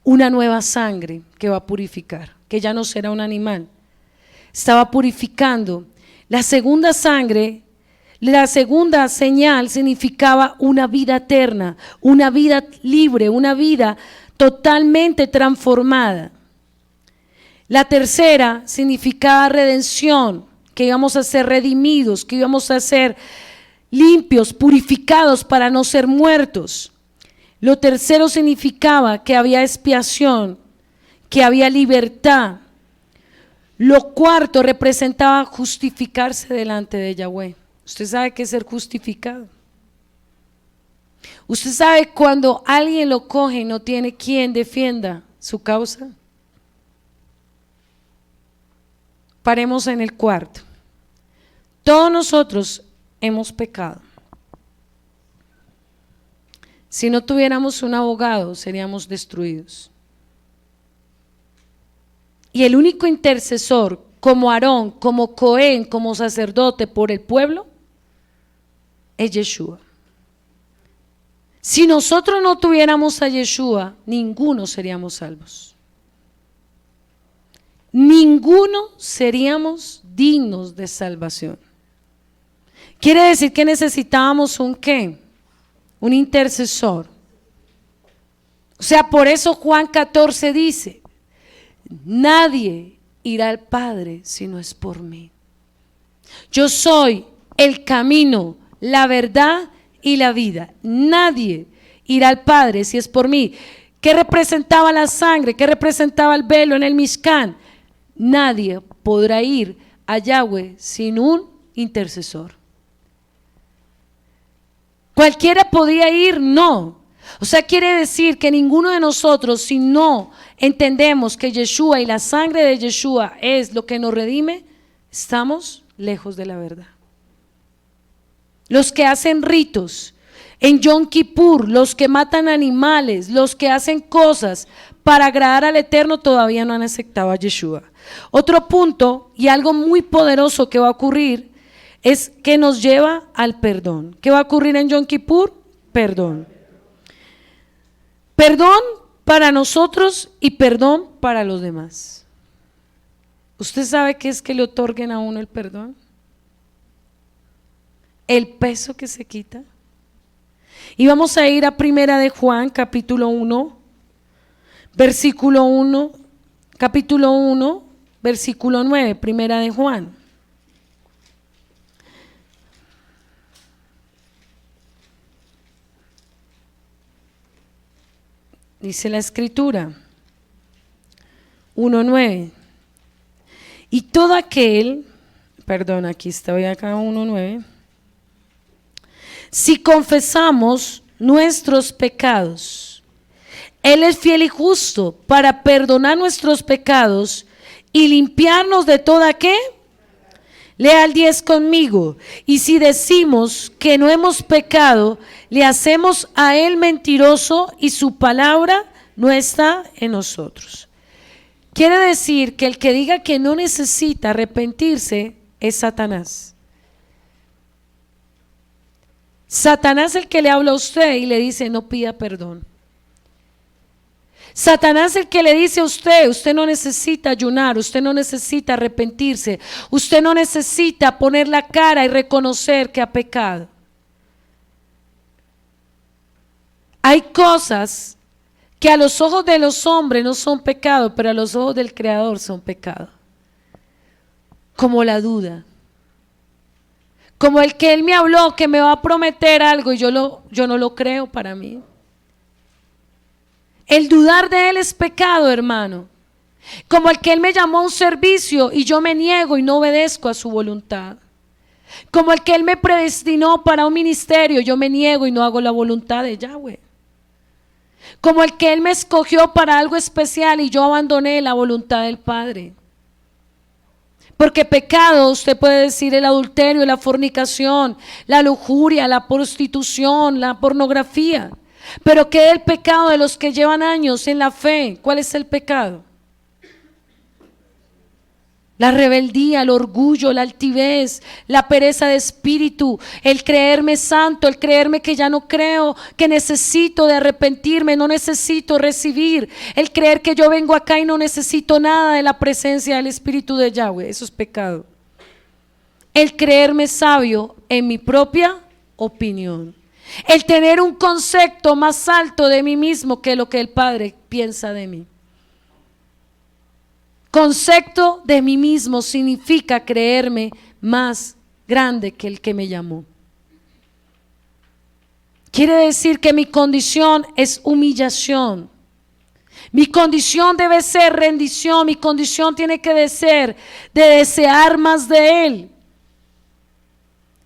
una nueva sangre que va a purificar, que ya no será un animal. Estaba purificando. La segunda sangre, la segunda señal significaba una vida eterna, una vida libre, una vida totalmente transformada. La tercera significaba redención, que íbamos a ser redimidos, que íbamos a ser limpios, purificados para no ser muertos. Lo tercero significaba que había expiación, que había libertad. Lo cuarto representaba justificarse delante de Yahweh. Usted sabe qué es ser justificado. Usted sabe cuando alguien lo coge y no tiene quien defienda su causa. Paremos en el cuarto. Todos nosotros hemos pecado. Si no tuviéramos un abogado, seríamos destruidos. Y el único intercesor, como Aarón, como Cohen, como sacerdote por el pueblo, es Yeshua. Si nosotros no tuviéramos a Yeshua, ninguno seríamos salvos. Ninguno seríamos dignos de salvación. Quiere decir que necesitábamos un ¿qué? Un intercesor. O sea, por eso Juan 14 dice, nadie irá al Padre si no es por mí. Yo soy el camino, la verdad y la vida. Nadie irá al Padre si es por mí. ¿Qué representaba la sangre? ¿Qué representaba el velo en el Mishkan? Nadie podrá ir a Yahweh sin un intercesor. ¿Cualquiera podía ir? No. O sea, quiere decir que ninguno de nosotros, si no entendemos que Yeshua y la sangre de Yeshua es lo que nos redime, estamos lejos de la verdad. Los que hacen ritos en Yom Kippur, los que matan animales, los que hacen cosas para agradar al Eterno, todavía no han aceptado a Yeshua. Otro punto y algo muy poderoso que va a ocurrir es que nos lleva al perdón. ¿Qué va a ocurrir en Yom Kippur? Perdón. Perdón para nosotros y perdón para los demás. ¿Usted sabe qué es que le otorguen a uno el perdón? El peso que se quita. Y vamos a ir a Primera de Juan, capítulo 1, versículo 1, capítulo 1, versículo 9, Primera de Juan. Dice la escritura 1:9. Y todo aquel, perdón, aquí estoy acá 1:9. Si confesamos nuestros pecados, Él es fiel y justo para perdonar nuestros pecados y limpiarnos de toda ¿qué? Lea el 10 conmigo. Y si decimos que no hemos pecado, le hacemos a Él mentiroso y su palabra no está en nosotros. Quiere decir que el que diga que no necesita arrepentirse es Satanás. Satanás es el que le habla a usted y le dice no pida perdón. Satanás es el que le dice a usted no necesita ayunar, usted no necesita arrepentirse, usted no necesita poner la cara y reconocer que ha pecado. Hay cosas que a los ojos de los hombres no son pecado, pero a los ojos del Creador son pecado. Como la duda. Como el que Él me habló que me va a prometer algo y yo no lo creo para mí. El dudar de Él es pecado, hermano. Como el que Él me llamó a un servicio y yo me niego y no obedezco a su voluntad. Como el que Él me predestinó para un ministerio, yo me niego y no hago la voluntad de Yahweh. Como el que Él me escogió para algo especial y yo abandoné la voluntad del Padre. Porque pecado, usted puede decir el adulterio, la fornicación, la lujuria, la prostitución, la pornografía. Pero ¿qué es el pecado de los que llevan años en la fe? ¿Cuál es el pecado? La rebeldía, el orgullo, la altivez, la pereza de espíritu, el creerme santo, el creerme que ya no creo, que necesito de arrepentirme, no necesito recibir, el creer que yo vengo acá y no necesito nada de la presencia del Espíritu de Yahweh, eso es pecado. El creerme sabio en mi propia opinión. El tener un concepto más alto de mí mismo que lo que el Padre piensa de mí. Concepto de mí mismo significa creerme más grande que el que me llamó. Quiere decir que mi condición es humillación. Mi condición debe ser rendición. Mi condición tiene que ser de desear más de Él.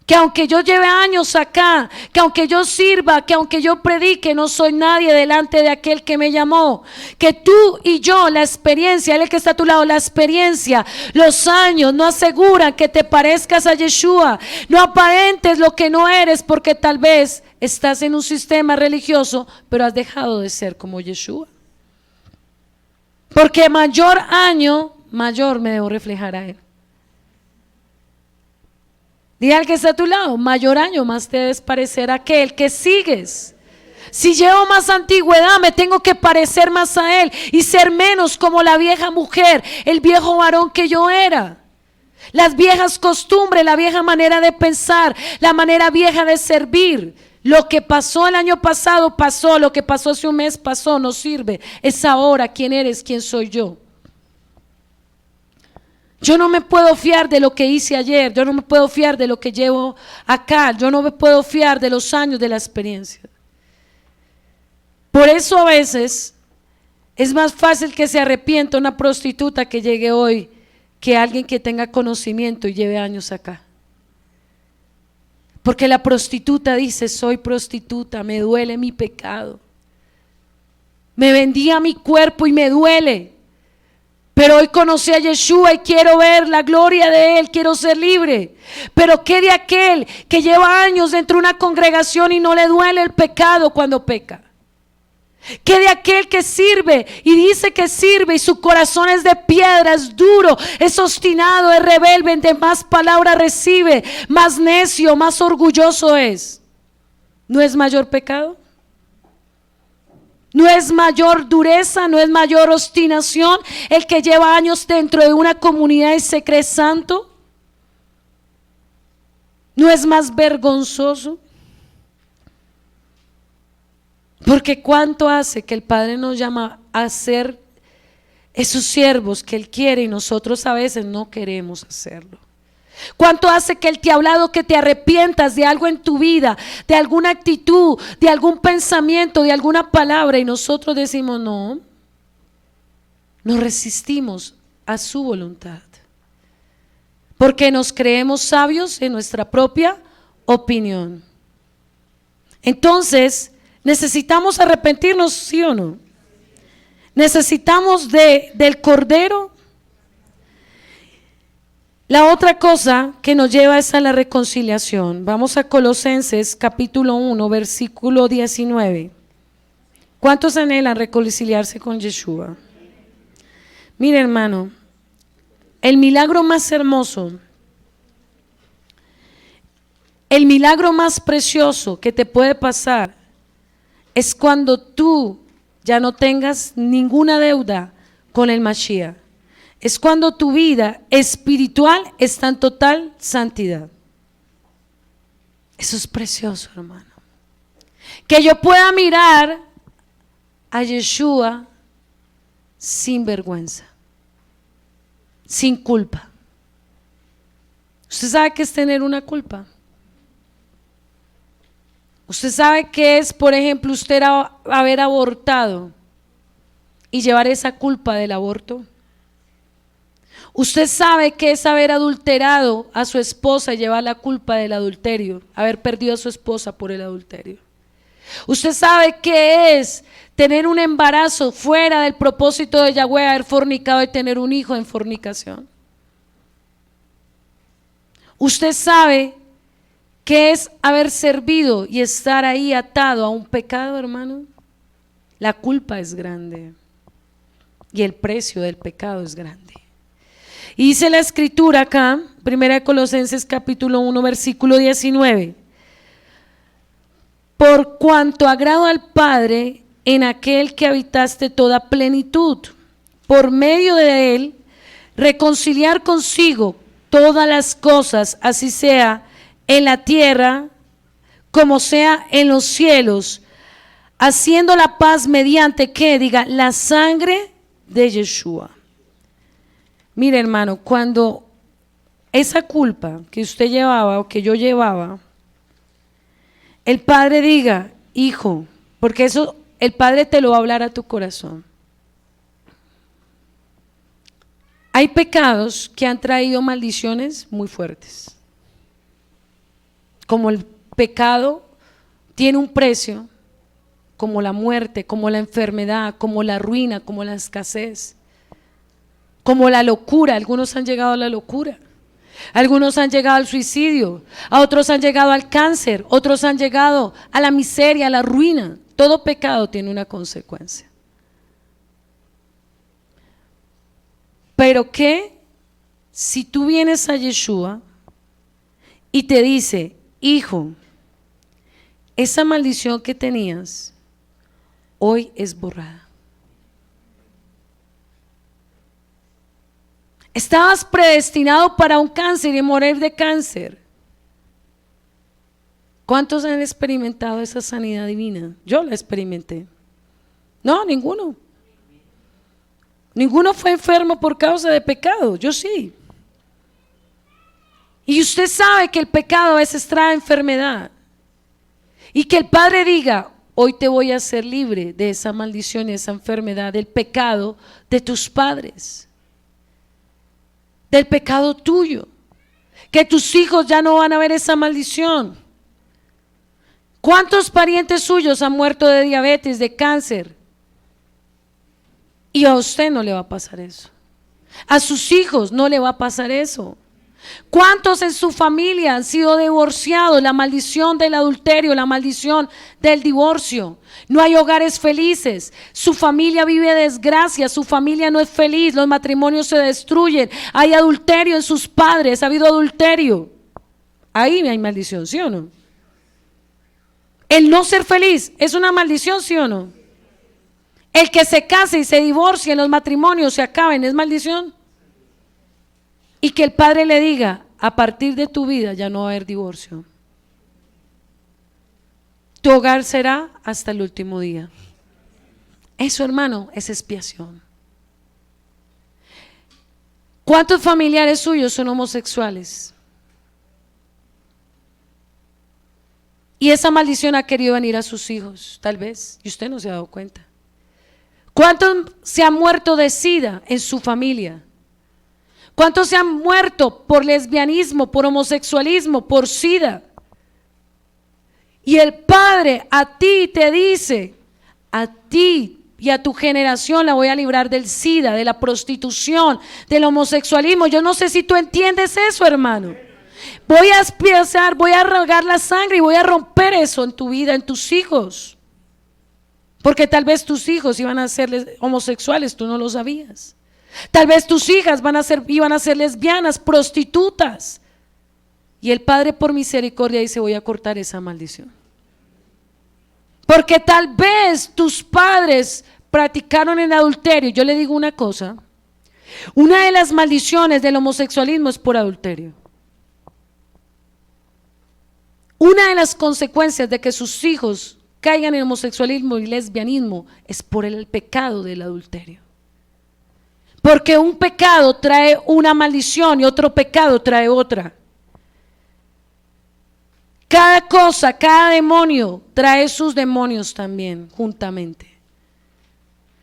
Que aunque yo lleve años acá, que aunque yo sirva, que aunque yo predique, no soy nadie delante de aquel que me llamó. Que tú y yo, la experiencia, él que está a tu lado, la experiencia, los años no aseguran que te parezcas a Yeshua. No aparentes lo que no eres, porque tal vez estás en un sistema religioso, pero has dejado de ser como Yeshua. Porque mayor año, mayor me debo reflejar a Él. Dile al que está a tu lado, mayor año, más te debes parecer a aquel que sigues. Si llevo más antigüedad, me tengo que parecer más a Él y ser menos como la vieja mujer, el viejo varón que yo era. Las viejas costumbres, la vieja manera de pensar, la manera vieja de servir. Lo que pasó el año pasado pasó, lo que pasó hace un mes pasó, no sirve. Es ahora, ¿quién eres? ¿Quién soy yo? Yo no me puedo fiar de lo que hice ayer, yo no me puedo fiar de lo que llevo acá, yo no me puedo fiar de los años de la experiencia. Por eso a veces es más fácil que se arrepienta una prostituta que llegue hoy que alguien que tenga conocimiento y lleve años acá. Porque la prostituta dice, soy prostituta, me duele mi pecado. Me vendía mi cuerpo y me duele. Pero hoy conocí a Yeshua y quiero ver la gloria de Él, quiero ser libre. Pero ¿qué de aquel que lleva años dentro de una congregación y no le duele el pecado cuando peca? ¿Qué de aquel que sirve y dice que sirve y su corazón es de piedra, es duro, es obstinado, es rebelde, de más palabra recibe, más necio, más orgulloso es? ¿No es mayor pecado? No es mayor dureza, no es mayor obstinación el que lleva años dentro de una comunidad y se cree santo. No es más vergonzoso. Porque cuánto hace que el Padre nos llama a ser esos siervos que Él quiere y nosotros a veces no queremos hacerlo. ¿Cuánto hace que Él te ha hablado que te arrepientas de algo en tu vida, de alguna actitud, de algún pensamiento, de alguna palabra y nosotros decimos no? Nos resistimos a su voluntad porque nos creemos sabios en nuestra propia opinión. Entonces necesitamos arrepentirnos, ¿sí o no? Necesitamos del Cordero. La otra cosa que nos lleva es a la reconciliación. Vamos a Colosenses capítulo 1, versículo 19. ¿Cuántos anhelan reconciliarse con Yeshua? Mire, hermano, el milagro más hermoso, el milagro más precioso que te puede pasar es cuando tú ya no tengas ninguna deuda con el Mashiach. Es cuando tu vida espiritual está en total santidad. Eso es precioso, hermano. Que yo pueda mirar a Yeshua sin vergüenza, sin culpa. ¿Usted sabe qué es tener una culpa? ¿Usted sabe qué es, por ejemplo, usted haber abortado y llevar esa culpa del aborto? ¿Usted sabe qué es haber adulterado a su esposa y llevar la culpa del adulterio, haber perdido a su esposa por el adulterio? ¿Usted sabe qué es tener un embarazo fuera del propósito de Yahweh, haber fornicado y tener un hijo en fornicación? ¿Usted sabe qué es haber servido y estar ahí atado a un pecado, hermano? La culpa es grande y el precio del pecado es grande. Y dice la escritura acá, 1 Colosenses capítulo 1, versículo 19. Por cuanto agrado al Padre en aquel que habitaste toda plenitud, por medio de él, reconciliar consigo todas las cosas, así sea en la tierra como sea en los cielos, haciendo la paz mediante, ¿qué? Diga, la sangre de Yeshua. Mire, hermano, cuando esa culpa que usted llevaba o que yo llevaba, el Padre diga, hijo, porque eso el Padre te lo va a hablar a tu corazón. Hay pecados que han traído maldiciones muy fuertes. Como el pecado tiene un precio, como la muerte, como la enfermedad, como la ruina, como la escasez, como la locura. Algunos han llegado a la locura, algunos han llegado al suicidio, a otros han llegado al cáncer, otros han llegado a la miseria, a la ruina. Todo pecado tiene una consecuencia. Pero ¿qué si tú vienes a Yeshua y te dice, hijo, esa maldición que tenías hoy es borrada? Estabas predestinado para un cáncer y morir de cáncer. ¿Cuántos han experimentado esa sanidad divina? Yo la experimenté. No, ninguno. Ninguno fue enfermo por causa de pecado, yo sí. Y usted sabe que el pecado a veces trae enfermedad. Y que el Padre diga, hoy te voy a hacer libre de esa maldición y esa enfermedad, del pecado de tus padres, del pecado tuyo, que tus hijos ya no van a ver esa maldición. ¿Cuántos parientes suyos han muerto de diabetes, de cáncer? Y a usted no le va a pasar eso. A sus hijos no le va a pasar eso. ¿Cuántos en su familia han sido divorciados? La maldición del adulterio, la maldición del divorcio. No hay hogares felices. Su familia vive desgracia, su familia no es feliz, los matrimonios se destruyen. Hay adulterio en sus padres, ha habido adulterio. Ahí hay maldición, ¿sí o no? El no ser feliz es una maldición, ¿sí o no? El que se case y se divorcie en los matrimonios se acaben, ¿es maldición? Y que el Padre le diga, a partir de tu vida ya no va a haber divorcio. Tu hogar será hasta el último día. Eso, hermano, es expiación. ¿Cuántos familiares suyos son homosexuales? Y esa maldición ha querido venir a sus hijos, tal vez, y usted no se ha dado cuenta. ¿Cuántos se han muerto de SIDA en su familia? ¿Cuántos se han muerto por lesbianismo, por homosexualismo, por SIDA? Y el Padre a ti te dice, a ti y a tu generación la voy a librar del SIDA, de la prostitución, del homosexualismo. Yo no sé si tú entiendes eso, hermano. Voy a expiar, voy a regar la sangre y voy a romper eso en tu vida, en tus hijos. Porque tal vez tus hijos iban a ser homosexuales, tú no lo sabías. Tal vez tus hijas iban a ser lesbianas, prostitutas. Y el Padre por misericordia dice, voy a cortar esa maldición. Porque tal vez tus padres practicaron el adulterio. Yo le digo una cosa, una de las maldiciones del homosexualismo es por adulterio. Una de las consecuencias de que sus hijos caigan en homosexualismo y lesbianismo es por el pecado del adulterio. Porque un pecado trae una maldición y otro pecado trae otra. Cada cosa, cada demonio trae sus demonios también juntamente.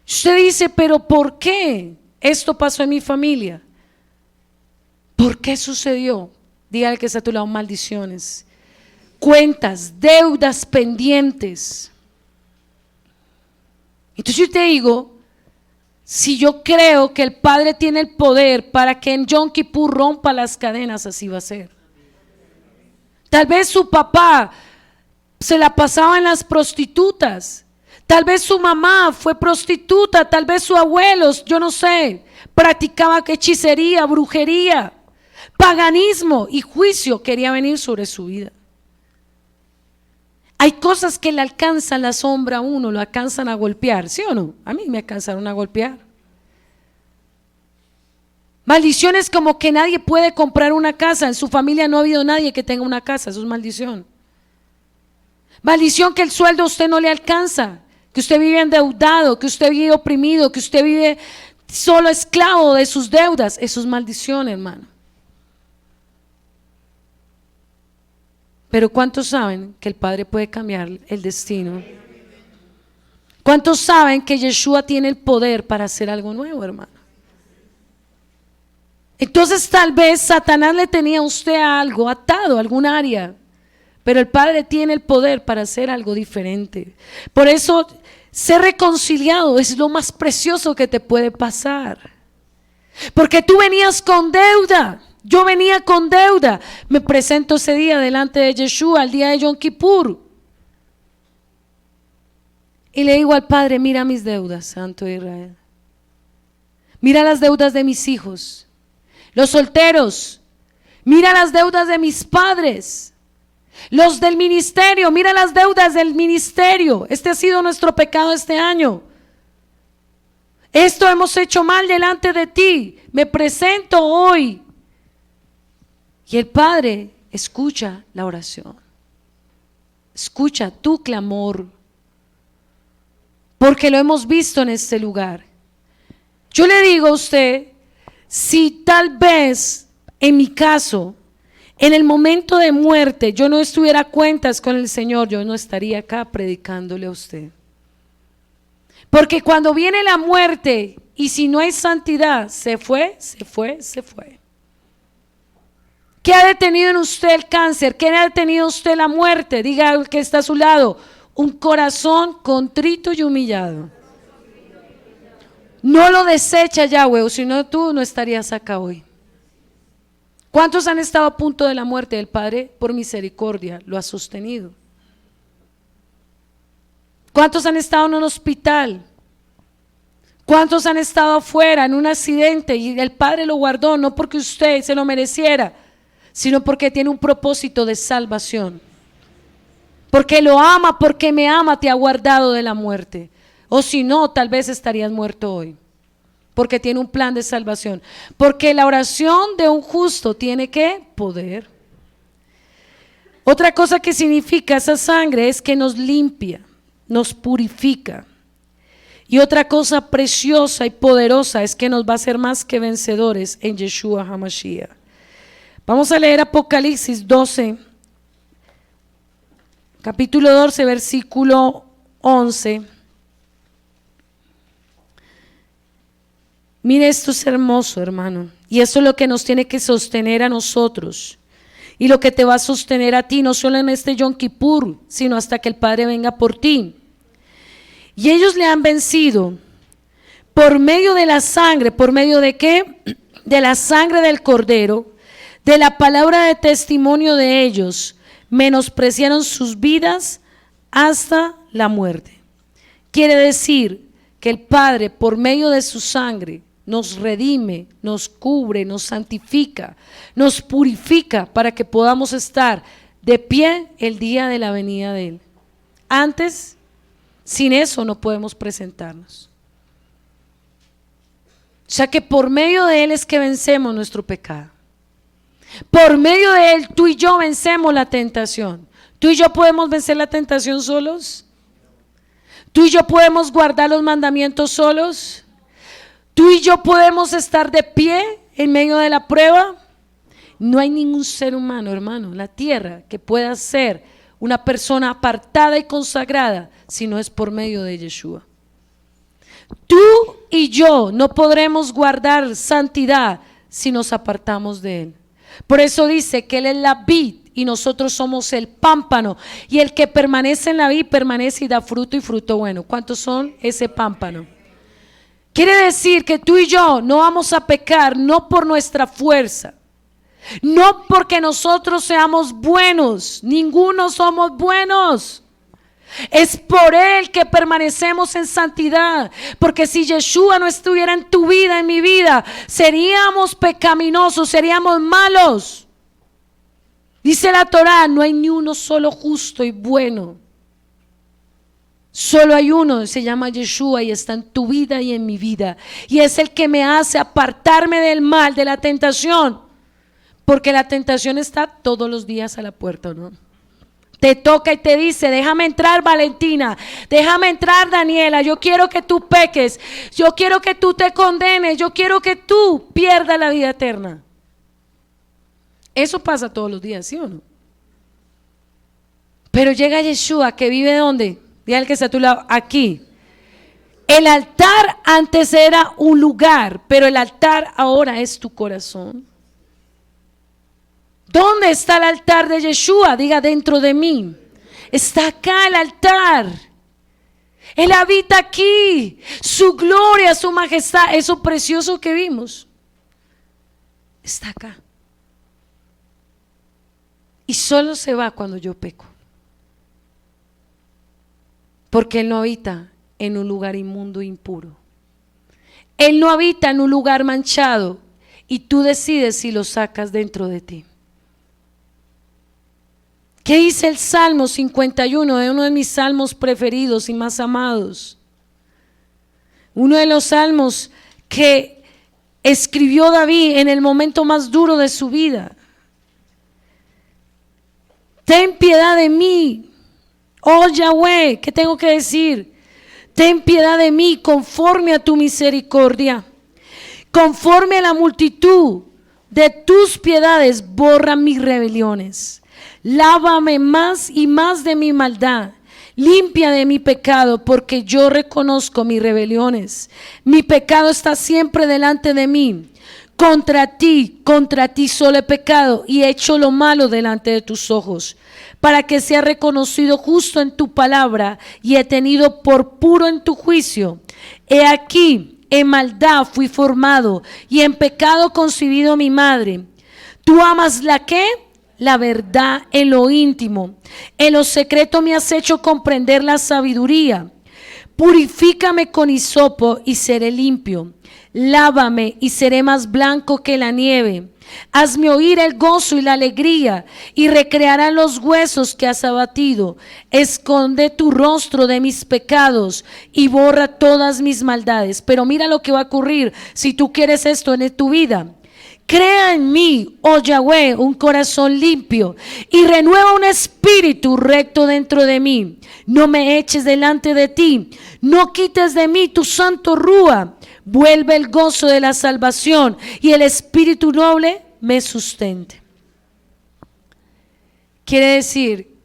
Usted dice, pero ¿por qué esto pasó en mi familia? ¿Por qué sucedió? Dígale que está a tu lado, maldiciones, cuentas, deudas pendientes. Entonces yo te digo, si yo creo que el Padre tiene el poder para que en Yom Kippur rompa las cadenas, así va a ser. Tal vez su papá se la pasaba en las prostitutas, tal vez su mamá fue prostituta, tal vez sus abuelos, yo no sé, practicaba hechicería, brujería, paganismo, y juicio quería venir sobre su vida. Hay cosas que le alcanzan la sombra a uno, lo alcanzan a golpear, ¿sí o no? A mí me alcanzaron a golpear. Maldiciones como que nadie puede comprar una casa, en su familia no ha habido nadie que tenga una casa, eso es maldición. Maldición que el sueldo a usted no le alcanza, que usted vive endeudado, que usted vive oprimido, que usted vive solo esclavo de sus deudas, eso es maldición, hermano. Pero ¿cuántos saben que el Padre puede cambiar el destino? ¿Cuántos saben que Yeshua tiene el poder para hacer algo nuevo, hermano? Entonces tal vez Satanás le tenía a usted algo atado a algún área, pero el Padre tiene el poder para hacer algo diferente. Por eso ser reconciliado es lo más precioso que te puede pasar. Porque tú venías con deuda, yo venía con deuda. Me presento ese día delante de Yeshua, el día de Yom Kippur, y le digo al Padre, mira mis deudas, Santo de Israel. Mira las deudas de mis hijos. Los solteros, mira las deudas de mis padres. Los del ministerio, mira las deudas del ministerio. Este ha sido nuestro pecado este año. Esto hemos hecho mal delante de ti. Me presento hoy. Y el Padre escucha la oración. Escucha tu clamor. Porque lo hemos visto en este lugar. Yo le digo a usted, si tal vez, en mi caso, en el momento de muerte, yo no estuviera a cuentas con el Señor, yo no estaría acá predicándole a usted. Porque cuando viene la muerte, y si no hay santidad, se fue, se fue, se fue. ¿Qué ha detenido en usted el cáncer? ¿Qué ha detenido en usted la muerte? Diga al que está a su lado, un corazón contrito y humillado. No lo desecha Yahweh, o si no tú no estarías acá hoy. ¿Cuántos han estado a punto de la muerte? El Padre por misericordia lo ha sostenido. ¿Cuántos han estado en un hospital? ¿Cuántos han estado afuera en un accidente y el Padre lo guardó no porque usted se lo mereciera, sino porque tiene un propósito de salvación? Porque lo ama, porque me ama, te ha guardado de la muerte. O si no, tal vez estarías muerto hoy, porque tiene un plan de salvación. Porque la oración de un justo tiene ¿qué? Poder. Otra cosa que significa esa sangre es que nos limpia, nos purifica. Y otra cosa preciosa y poderosa es que nos va a hacer más que vencedores en Yeshua HaMashiach. Vamos a leer Apocalipsis 12, capítulo 12, versículo 11. Mire, esto es hermoso, hermano, y eso es lo que nos tiene que sostener a nosotros y lo que te va a sostener a ti, no solo en este Yom Kippur, sino hasta que el Padre venga por ti. Y ellos le han vencido por medio de la sangre. ¿Por medio de qué? De la sangre del Cordero, de la palabra de testimonio de ellos. Menospreciaron sus vidas hasta la muerte. Quiere decir que el Padre, por medio de su sangre, nos redime, nos cubre, nos santifica, nos purifica para que podamos estar de pie el día de la venida de Él. Antes, sin eso no podemos presentarnos. O sea que por medio de Él es que vencemos nuestro pecado. Por medio de Él tú y yo vencemos la tentación. ¿Tú y yo podemos vencer la tentación solos? ¿Tú y yo podemos guardar los mandamientos solos? ¿Tú y yo podemos estar de pie en medio de la prueba? No hay ningún ser humano, hermano, en la tierra que pueda ser una persona apartada y consagrada si no es por medio de Yeshua. Tú y yo no podremos guardar santidad si nos apartamos de Él. Por eso dice que Él es la vid y nosotros somos el pámpano, y el que permanece en la vid permanece y da fruto, y fruto bueno. ¿Cuántos son ese pámpano? Quiere decir que tú y yo no vamos a pecar no por nuestra fuerza, no porque nosotros seamos buenos, ninguno somos buenos. Es por Él que permanecemos en santidad, porque si Yeshua no estuviera en tu vida, en mi vida, seríamos pecaminosos, seríamos malos. Dice la Torá, no hay ni uno solo justo y bueno. Solo hay uno, se llama Yeshua, y está en tu vida y en mi vida. Y es el que me hace apartarme del mal, de la tentación. Porque la tentación está todos los días a la puerta, ¿no? Te toca y te dice, déjame entrar, Valentina, déjame entrar, Daniela, yo quiero que tú peques, yo quiero que tú te condenes, yo quiero que tú pierdas la vida eterna. Eso pasa todos los días, ¿sí o no? Pero llega Yeshua, que vive ¿dónde? Dile al que está a tu lado, aquí. El altar antes era un lugar, pero el altar ahora es tu corazón. ¿Dónde está el altar de Yeshua? Diga, dentro de mí. Está acá el altar. Él habita aquí. Su gloria, su majestad, eso precioso que vimos, está acá. Y solo se va cuando yo peco. Porque Él no habita en un lugar inmundo e impuro. Él no habita en un lugar manchado, y tú decides si lo sacas dentro de ti. ¿Qué dice el Salmo 51? De uno de mis salmos preferidos y más amados. Uno de los salmos que escribió David en el momento más duro de su vida. Ten piedad de mí, oh Yahweh. ¿Qué tengo que decir? Ten piedad de mí conforme a tu misericordia. Conforme a la multitud de tus piedades, borra mis rebeliones. Lávame más y más de mi maldad. Limpia de mi pecado, porque yo reconozco mis rebeliones. Mi pecado está siempre delante de mí. Contra ti solo he pecado y he hecho lo malo delante de tus ojos, para que sea reconocido justo en tu palabra y he tenido por puro en tu juicio. He aquí, en maldad fui formado y en pecado concebido mi madre. ¿Tú amas la qué? La verdad en lo íntimo. En lo secreto me has hecho comprender la sabiduría. Purifícame con hisopo y seré limpio. Lávame y seré más blanco que la nieve. Hazme oír el gozo y la alegría, y recrearán los huesos que has abatido. Esconde tu rostro de mis pecados y borra todas mis maldades. Pero mira lo que va a ocurrir si tú quieres esto en tu vida. Crea en mí, oh Yahweh, un corazón limpio y renueva un espíritu recto dentro de mí. No me eches delante de ti, no quites de mí tu santo rúa. Vuelve el gozo de la salvación y el espíritu noble me sustente. Quiere decir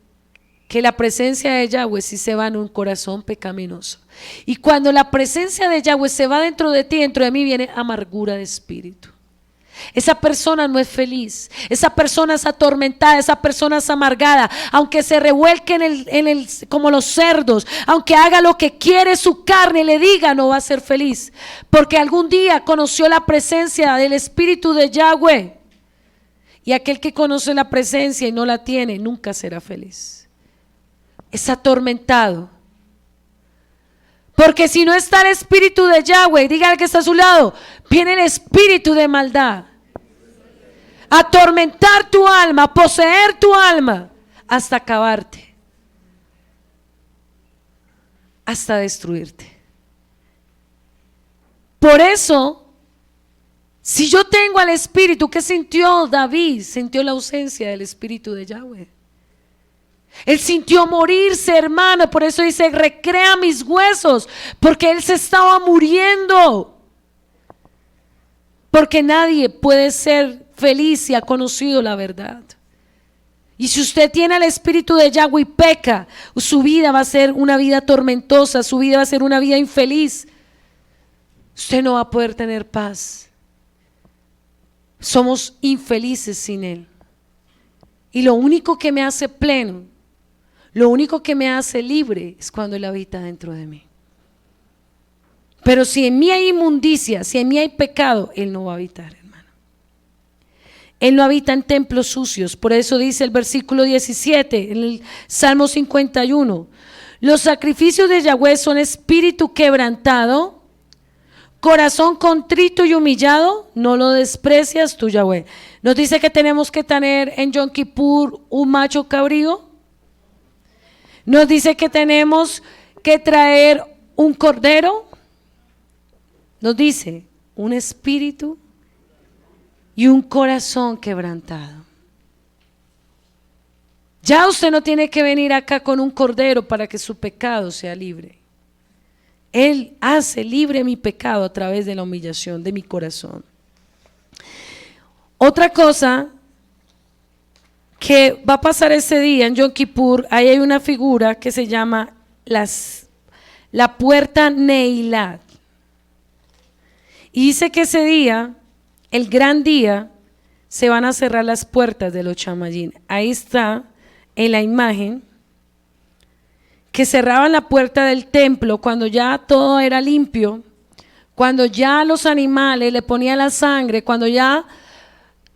que la presencia de Yahweh sí se va en un corazón pecaminoso. Y cuando la presencia de Yahweh se va dentro de ti, dentro de mí viene amargura de espíritu. esa persona no es feliz, esa persona es atormentada, esa persona es amargada, aunque se revuelque como los cerdos, aunque haga lo que quiere su carne, le diga, no va a ser feliz, porque algún día conoció la presencia del Espíritu de Yahweh, y aquel que conoce la presencia y no la tiene, nunca será feliz, es atormentado. Porque si no está el Espíritu de Yahweh, diga al que está a su lado, viene el espíritu de maldad. Atormentar tu alma, poseer tu alma, hasta acabarte. Hasta destruirte. Por eso, si yo tengo al Espíritu, ¿qué sintió David? Sintió la ausencia del Espíritu de Yahweh. Él sintió morirse, hermano, por eso dice, recrea mis huesos, porque él se estaba muriendo. Porque nadie puede ser feliz si ha conocido la verdad. Y si usted tiene el Espíritu de Yahweh y peca, su vida va a ser una vida tormentosa, su vida va a ser una vida infeliz. Usted no va a poder tener paz. Somos infelices sin él. Y lo único que me hace pleno, lo único que me hace libre es cuando él habita dentro de mí. Pero si en mí hay inmundicia, si en mí hay pecado, él no va a habitar, hermano. Él no habita en templos sucios. Por eso dice el versículo 17 en el Salmo 51: los sacrificios de Yahweh son espíritu quebrantado, corazón contrito y humillado, no lo desprecias tú, Yahweh. Nos dice que tenemos que tener en Yom Kippur un macho cabrío. Nos dice que tenemos que traer un cordero. Nos dice un espíritu y un corazón quebrantado. Ya usted no tiene que venir acá con un cordero para que su pecado sea libre. Él hace libre mi pecado a través de la humillación de mi corazón. Otra cosa que va a pasar ese día en Yom Kippur, ahí hay una figura que se llama la puerta Neilat. Y dice que ese día, el gran día, se van a cerrar las puertas de los chamayín. Ahí está en la imagen que cerraban la puerta del templo cuando ya todo era limpio, cuando ya los animales le ponían la sangre, cuando ya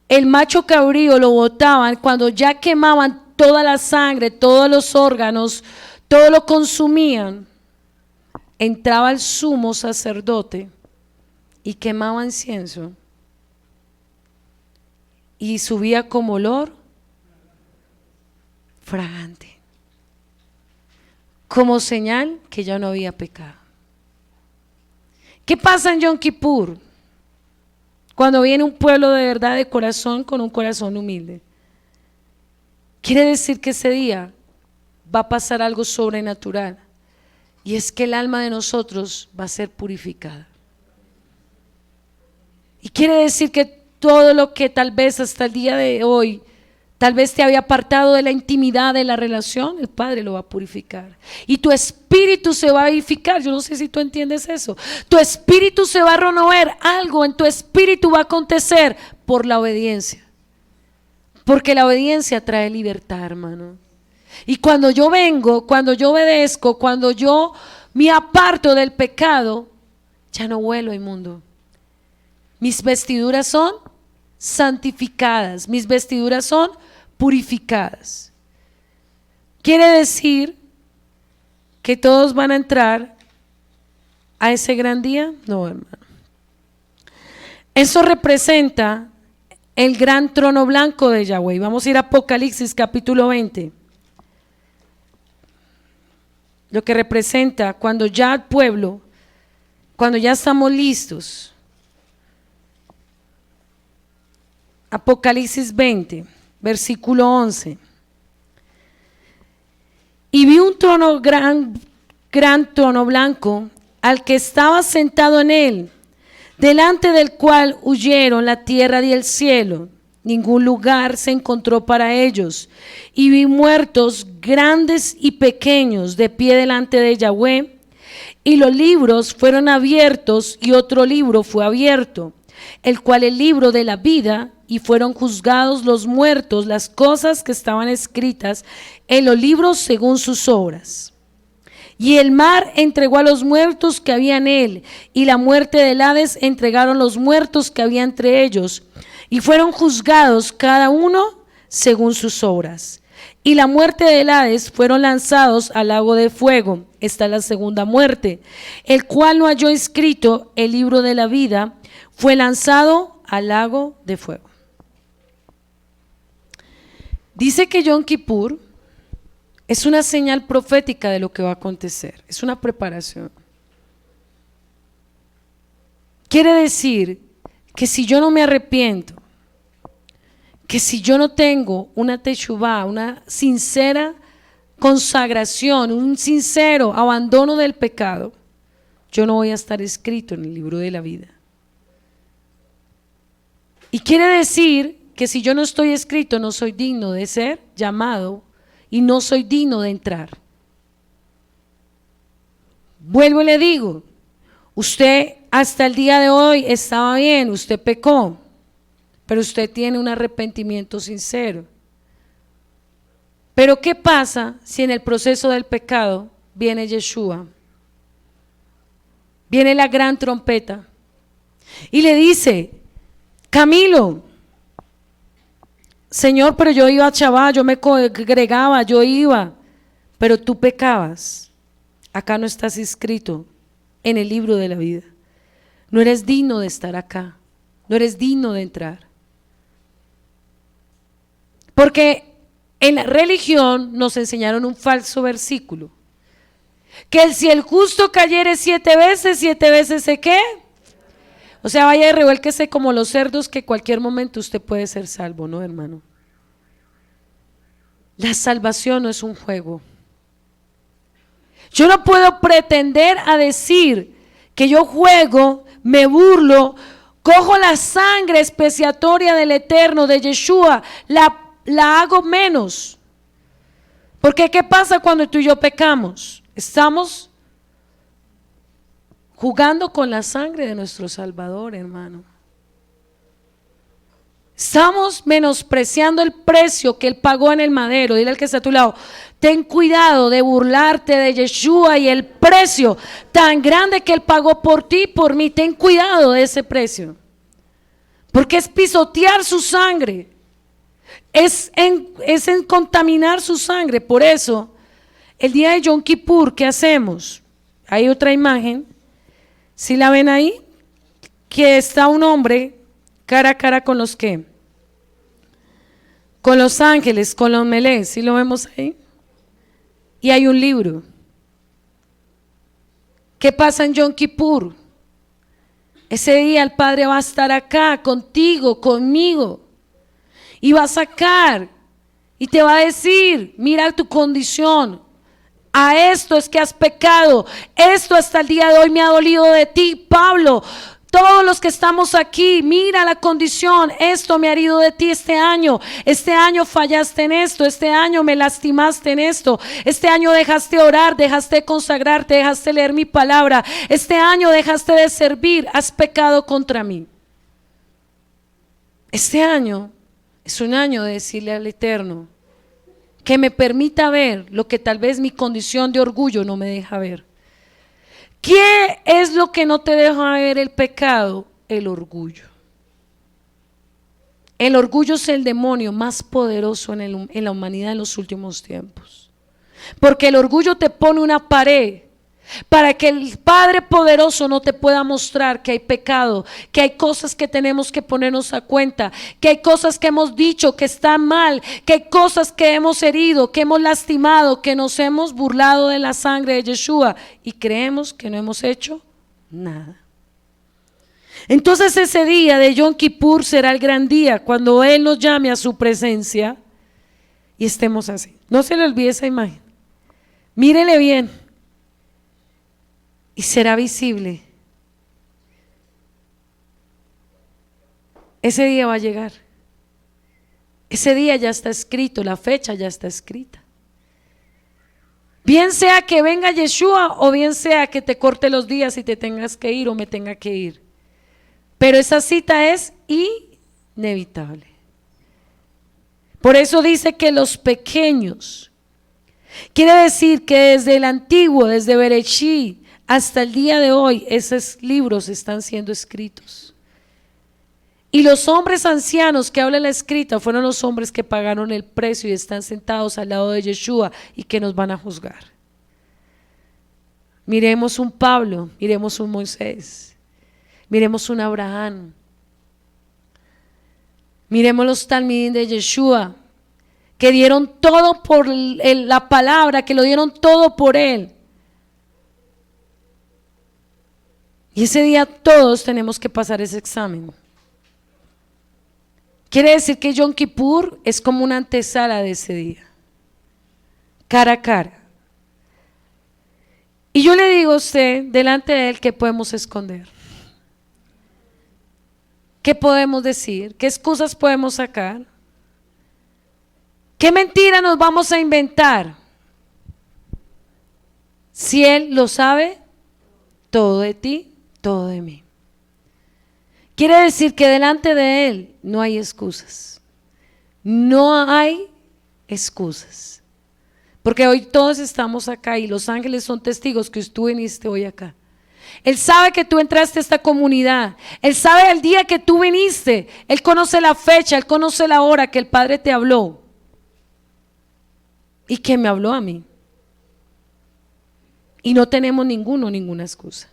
el macho cabrío lo botaban, cuando ya quemaban toda la sangre, todos los órganos, todo lo consumían, entraba el sumo sacerdote y quemaba incienso y subía como olor fragante, como señal que ya no había pecado. ¿Qué pasa en Yom Kippur? Cuando viene un pueblo de verdad de corazón con un corazón humilde. Quiere decir que ese día va a pasar algo sobrenatural, y es que el alma de nosotros va a ser purificada. Y quiere decir que todo lo que tal vez hasta el día de hoy tal vez te había apartado de la intimidad de la relación, el Padre lo va a purificar. Y tu espíritu se va a vivificar. Yo no sé si tú entiendes eso. Tu espíritu se va a renovar. Algo en tu espíritu va a acontecer por la obediencia. Porque la obediencia trae libertad, hermano. Y cuando yo vengo, cuando yo obedezco, cuando yo me aparto del pecado, ya no huelo inmundo. Mis vestiduras son santificadas. Mis vestiduras son purificadas. ¿Quiere decir que todos van a entrar a ese gran día? No, hermano. Eso representa el gran trono blanco de Yahweh. Vamos a ir a Apocalipsis capítulo 20. Lo que representa cuando ya el pueblo, cuando ya estamos listos. Apocalipsis 20, versículo 11. Y vi un trono gran trono blanco, al que estaba sentado en él, delante del cual huyeron la tierra y el cielo. Ningún lugar se encontró para ellos. Y vi muertos grandes y pequeños de pie delante de Yahweh. Y los libros fueron abiertos, y otro libro fue abierto, el cual el libro de la vida, y fueron juzgados los muertos, las cosas que estaban escritas en los libros según sus obras. Y el mar entregó a los muertos que había en él, y la muerte del Hades entregaron los muertos que había entre ellos, y fueron juzgados cada uno según sus obras. Y la muerte del Hades fueron lanzados al lago de fuego. Esta es la segunda muerte, el cual no halló escrito el libro de la vida, fue lanzado al lago de fuego. Dice que Yom Kippur es una señal profética de lo que va a acontecer, es una preparación. Quiere decir que si yo no me arrepiento, que si yo no tengo una teshuvá, una sincera consagración, un sincero abandono del pecado, yo no voy a estar escrito en el libro de la vida. Y quiere decir que si yo no estoy escrito, no soy digno de ser llamado y no soy digno de entrar. Vuelvo y le digo, usted hasta el día de hoy estaba bien, usted pecó, pero usted tiene un arrepentimiento sincero. Pero ¿qué pasa si en el proceso del pecado viene Yeshua? Viene la gran trompeta y le dice: Camilo, Señor, pero yo iba a Shabbat, yo me congregaba, yo iba, pero tú pecabas. Acá no estás inscrito en el libro de la vida. No eres digno de estar acá, no eres digno de entrar. Porque en la religión nos enseñaron un falso versículo, que si el justo cayere 7 veces ¿se qué? O sea, vaya y revuélquese como los cerdos, que cualquier momento usted puede ser salvo, ¿no, hermano? La salvación no es un juego. Yo no puedo pretender a decir que yo juego, me burlo, cojo la sangre expiatoria del Eterno, de Yeshua, la hago menos. Porque ¿qué pasa cuando tú y yo pecamos? Estamos jugando con la sangre de nuestro Salvador, hermano. Estamos menospreciando el precio que Él pagó en el madero. Dile al que está a tu lado: ten cuidado de burlarte de Yeshua y el precio tan grande que Él pagó por ti y por mí. Ten cuidado de ese precio, porque es pisotear su sangre, es en contaminar su sangre. Por eso, el día de Yom Kippur, ¿qué hacemos? Hay otra imagen, ¿sí la ven ahí? Que está un hombre cara a cara con los ¿qué? Con los ángeles, con los melés, ¿sí lo vemos ahí? Y hay un libro. ¿Qué pasa en Yom Kippur? Ese día el Padre va a estar acá contigo, conmigo, y va a sacar y te va a decir: mira tu condición, a esto es que has pecado, esto hasta el día de hoy me ha dolido de ti, Pablo. Todos los que estamos aquí, mira la condición, esto me ha herido de ti este año fallaste en esto, este año me lastimaste en esto, este año dejaste orar, dejaste consagrarte, dejaste leer mi palabra, este año dejaste de servir, has pecado contra mí. Este año es un año de decirle al Eterno que me permita ver lo que tal vez mi condición de orgullo no me deja ver. ¿Qué es lo que no te deja ver el pecado? El orgullo. El orgullo es el demonio más poderoso en la humanidad en los últimos tiempos. Porque el orgullo te pone una pared para que el Padre poderoso no te pueda mostrar que hay pecado, que hay cosas que tenemos que ponernos a cuenta, que hay cosas que hemos dicho que están mal, que hay cosas que hemos herido, que hemos lastimado, que nos hemos burlado de la sangre de Yeshua y creemos que no hemos hecho nada. Entonces ese día de Yom Kippur será el gran día cuando Él nos llame a su presencia y estemos así. No se le olvide esa imagen, mírele bien. Y será visible. Ese día va a llegar. Ese día ya está escrito, la fecha ya está escrita. Bien sea que venga Yeshua o bien sea que te corte los días y te tengas que ir o me tenga que ir. Pero esa cita es inevitable. Por eso dice que los pequeños, quiere decir que desde el antiguo, desde Bereshit hasta el día de hoy, esos libros están siendo escritos. Y los hombres ancianos que habla la escrita fueron los hombres que pagaron el precio y están sentados al lado de Yeshua y que nos van a juzgar. Miremos un Pablo, miremos un Moisés, miremos un Abraham, miremos los talmidim de Yeshua, que dieron todo por la palabra, que lo dieron todo por él. Y ese día todos tenemos que pasar ese examen. Quiere decir que Yom Kippur es como una antesala de ese día, cara a cara. Y yo le digo a usted, delante de él, ¿qué podemos esconder? ¿Qué podemos decir? ¿Qué excusas podemos sacar? ¿Qué mentira nos vamos a inventar? Si él lo sabe, todo de ti, todo de mí. Quiere decir que delante de él no hay excusas. No hay excusas. Porque hoy todos estamos acá y los ángeles son testigos que tú viniste hoy acá. Él sabe que tú entraste a esta comunidad. Él sabe el día que tú viniste. Él conoce la fecha, Él conoce la hora que el Padre te habló. Y que me habló a mí. Y no tenemos ninguna excusa.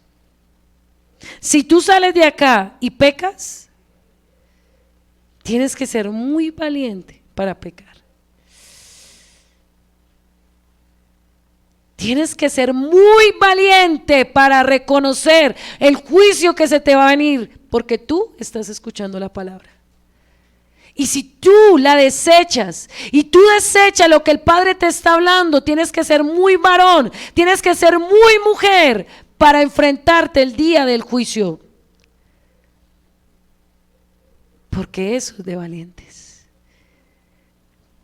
Si tú sales de acá y pecas, tienes que ser muy valiente para pecar. Tienes que ser muy valiente para reconocer el juicio que se te va a venir, porque tú estás escuchando la palabra. Y si tú la desechas y tú desechas lo que el Padre te está hablando, tienes que ser muy varón, tienes que ser muy mujer para enfrentarte el día del juicio. Porque eso es de valientes.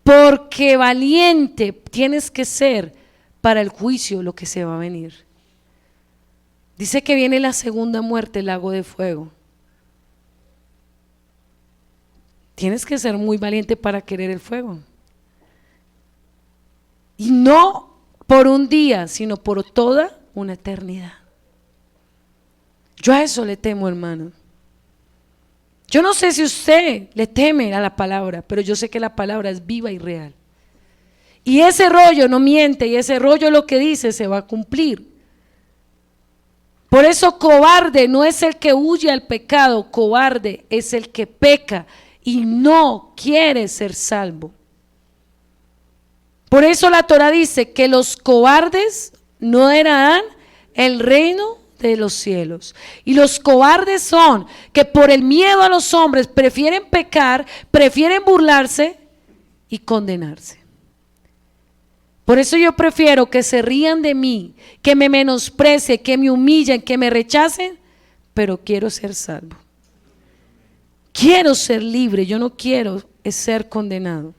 Porque valiente tienes que ser para el juicio, lo que se va a venir. Dice que viene la segunda muerte, el lago de fuego. Tienes que ser muy valiente para querer el fuego. Y no por un día, sino por toda una eternidad. Yo a eso le temo, hermano. Yo no sé si usted le teme a la palabra, pero yo sé que la palabra es viva y real. Y ese rollo no miente, y ese rollo lo que dice se va a cumplir. Por eso cobarde no es el que huye al pecado, cobarde es el que peca y no quiere ser salvo. Por eso la Torah dice que los cobardes no heredarán el reino de los cielos. Y los cobardes son que por el miedo a los hombres prefieren pecar, prefieren burlarse y condenarse. Por eso yo prefiero que se rían de mí, que me menosprecien, que me humillen, que me rechacen, pero quiero ser salvo. Quiero ser libre, yo no quiero ser condenado.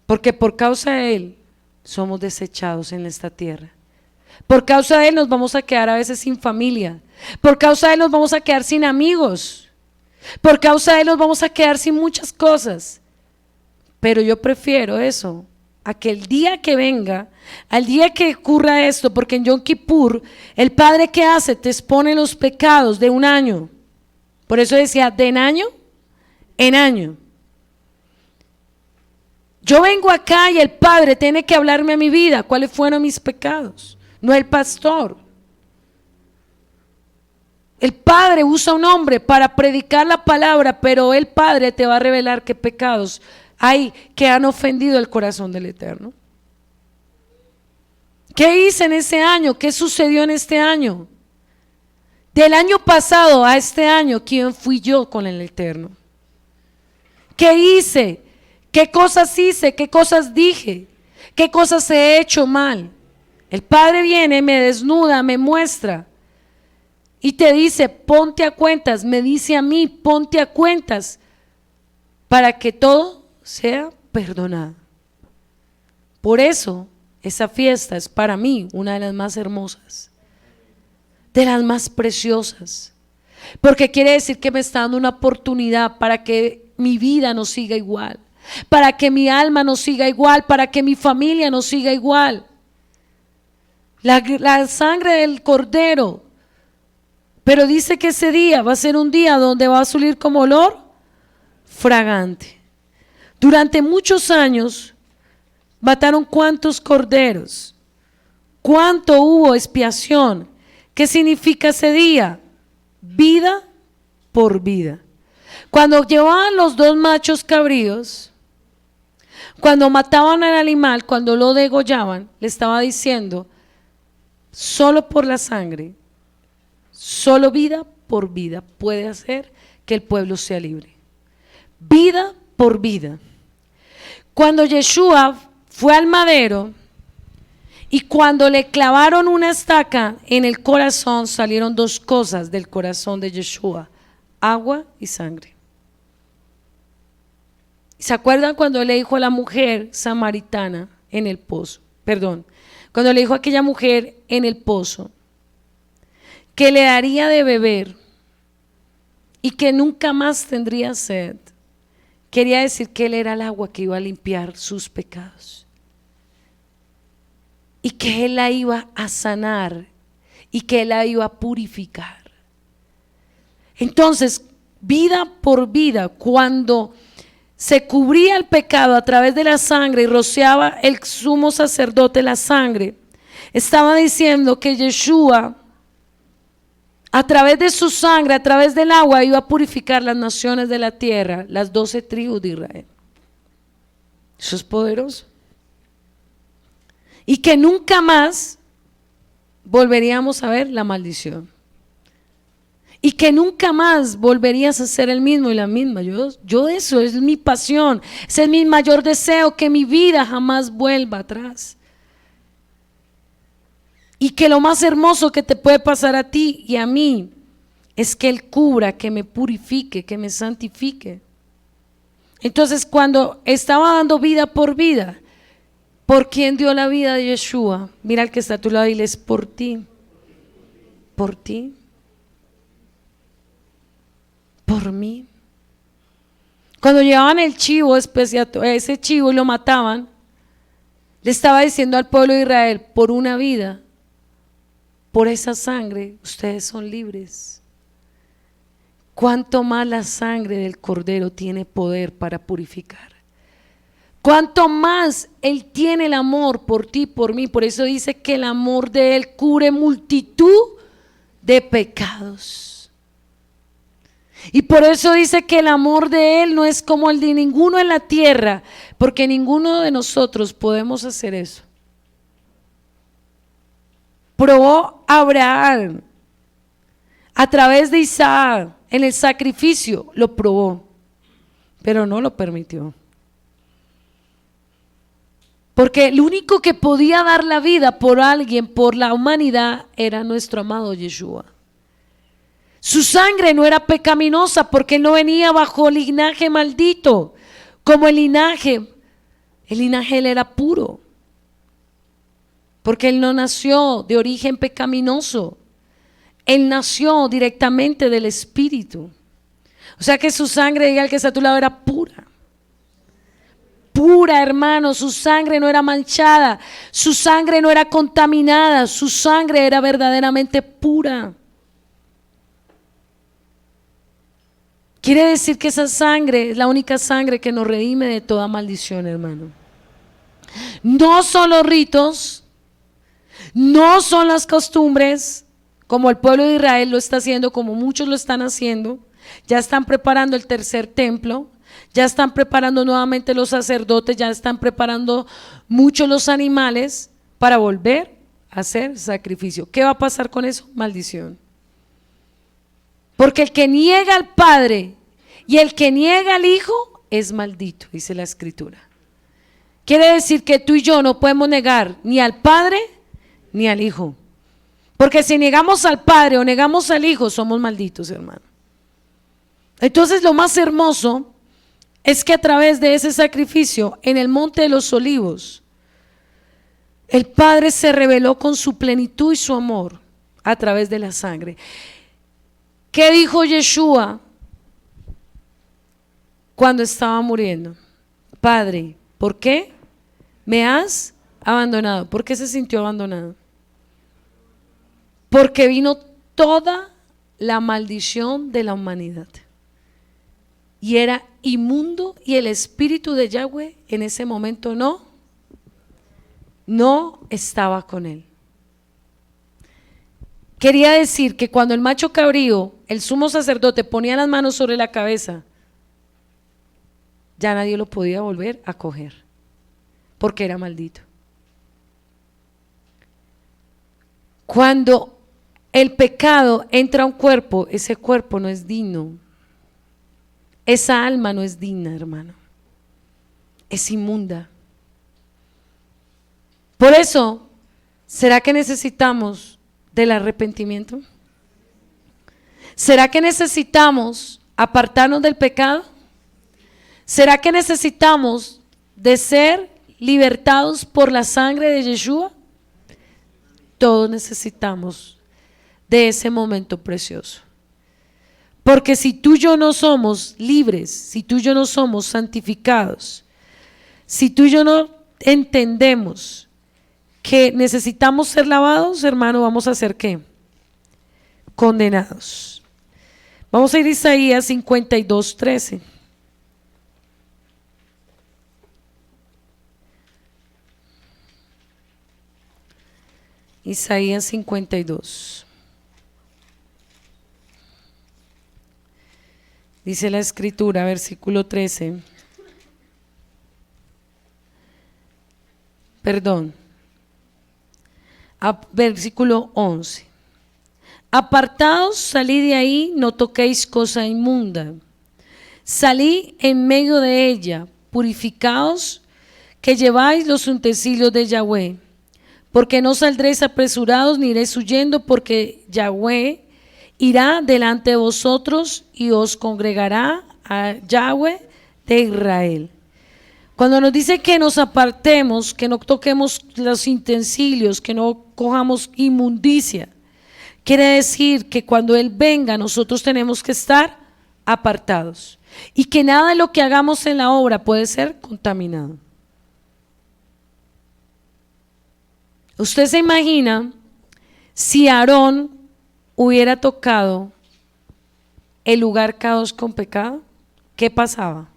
Porque por causa de Él somos desechados en esta tierra. Por causa de Él nos vamos a quedar a veces sin familia. Por causa de Él nos vamos a quedar sin amigos. Por causa de Él nos vamos a quedar sin muchas cosas. Pero yo prefiero eso a que el día que venga, al día que ocurra esto, porque en Yom Kippur el Padre que hace te expone los pecados de un año. Por eso decía de año en año. Yo vengo acá y el Padre tiene que hablarme a mi vida, cuáles fueron mis pecados, no el pastor. El Padre usa un hombre para predicar la palabra, pero el Padre te va a revelar qué pecados hay que han ofendido el corazón del Eterno. ¿Qué hice en ese año? ¿Qué sucedió en este año? Del año pasado a este año, ¿quién fui yo con el Eterno? ¿Qué hice? ¿Qué cosas hice? ¿Qué cosas dije? ¿Qué cosas he hecho mal? El Padre viene, me desnuda, me muestra y te dice, ponte a cuentas, me dice a mí, ponte a cuentas para que todo sea perdonado. Por eso esa fiesta es para mí una de las más hermosas. de las más preciosas, porque quiere decir que me está dando una oportunidad para que mi vida no siga igual, para que mi alma no siga igual, para que mi familia no siga igual. La sangre del cordero, pero dice que ese día va a ser un día donde va a salir como olor fragante. Durante muchos años mataron cuántos corderos, cuánto hubo expiación. ¿Qué significa ese día? Vida por vida. Cuando llevaban los dos machos cabríos, cuando mataban al animal, cuando lo degollaban, le estaba diciendo, solo por la sangre, solo vida por vida puede hacer que el pueblo sea libre. Vida por vida. Cuando Yeshua fue al madero y cuando le clavaron una estaca en el corazón, salieron dos cosas del corazón de Yeshua: agua y sangre. ¿Se acuerdan cuando le dijo a la mujer samaritana en el pozo? Perdón, cuando le dijo a aquella mujer en el pozo que le daría de beber y que nunca más tendría sed. Quería decir que Él era el agua que iba a limpiar sus pecados y que Él la iba a sanar y que Él la iba a purificar. Entonces, vida por vida, cuando se cubría el pecado a través de la sangre y rociaba el sumo sacerdote la sangre, estaba diciendo que Yeshua, a través de su sangre, a través del agua, iba a purificar las naciones de la tierra, las 12 tribus de Israel. Eso es poderoso. Y que nunca más volveríamos a ver la maldición. Y que nunca más volverías a ser el mismo y la misma. Yo eso es mi pasión, ese es mi mayor deseo, que mi vida jamás vuelva atrás. Y que lo más hermoso que te puede pasar a ti y a mí es que Él cubra, que me purifique, que me santifique. Entonces, cuando estaba dando vida, ¿por quién dio la vida de Yeshua? Mira al que está a tu lado y dile: es por ti, por ti, por mí. Cuando llevaban el chivo, ese chivo, y lo mataban, le estaba diciendo al pueblo de Israel: por una vida, por esa sangre, ustedes son libres. Cuánto más la sangre del Cordero tiene poder para purificar. Cuánto más Él tiene el amor por ti, por mí. Por eso dice que el amor de Él cubre multitud de pecados. Y por eso dice que el amor de Él no es como el de ninguno en la tierra, porque ninguno de nosotros podemos hacer eso. Probó Abraham a través de Isaac en el sacrificio, lo probó, pero no lo permitió. Porque el único que podía dar la vida por alguien, por la humanidad, era nuestro amado Yeshua. Su sangre no era pecaminosa porque no venía bajo linaje maldito, como el linaje de Él era puro. Porque Él no nació de origen pecaminoso, Él nació directamente del Espíritu. O sea que su sangre, diga el que está a tu lado, era pura. Pura, hermano, su sangre no era manchada, su sangre no era contaminada, su sangre era verdaderamente pura. Quiere decir que esa sangre es la única sangre que nos redime de toda maldición, hermano. No son los ritos, no son las costumbres, como el pueblo de Israel lo está haciendo, como muchos lo están haciendo. Ya están preparando el tercer templo, ya están preparando nuevamente los sacerdotes, ya están preparando muchos los animales para volver a hacer sacrificio. ¿Qué va a pasar con eso? Maldición. Porque el que niega al Padre y el que niega al Hijo es maldito, dice la Escritura. Quiere decir que tú y yo no podemos negar ni al Padre ni al Hijo. Porque si negamos al Padre o negamos al Hijo, somos malditos, hermano. Entonces lo más hermoso es que a través de ese sacrificio en el Monte de los Olivos, el Padre se reveló con su plenitud y su amor a través de la sangre. ¿Qué dijo Yeshua cuando estaba muriendo? Padre, ¿por qué me has abandonado? ¿Por qué se sintió abandonado? Porque vino toda la maldición de la humanidad y era inmundo, y el espíritu de Yahweh en ese momento no estaba con él. Quería decir que cuando el macho cabrío, el sumo sacerdote, ponía las manos sobre la cabeza, ya nadie lo podía volver a coger, porque era maldito. Cuando el pecado entra a un cuerpo, ese cuerpo no es digno. Esa alma no es digna, hermano. Es inmunda. Por eso, ¿será que necesitamos del arrepentimiento? ¿Será que necesitamos apartarnos del pecado? ¿Será que necesitamos de ser libertados por la sangre de Yeshua? Todos necesitamos de ese momento precioso. Porque si tú y yo no somos libres, si tú y yo no somos santificados, si tú y yo no entendemos que necesitamos ser lavados, hermano, vamos a ser ¿qué? Condenados. Vamos a ir a Isaías 52:13. Isaías 52. Dice la escritura, versículo 13. Perdón. Versículo 11. Apartaos, salid de ahí, no toquéis cosa inmunda. Salid en medio de ella, purificaos, que lleváis los utensilios de Yahweh. Porque no saldréis apresurados ni iréis huyendo, porque Yahweh irá delante de vosotros y os congregará a Yahweh de Israel. Cuando nos dice que nos apartemos, que no toquemos los utensilios, que no cojamos inmundicia, quiere decir que cuando Él venga nosotros tenemos que estar apartados y que nada de lo que hagamos en la obra puede ser contaminado. Usted se imagina si Aarón hubiera tocado el lugar K2 con pecado, ¿qué pasaba?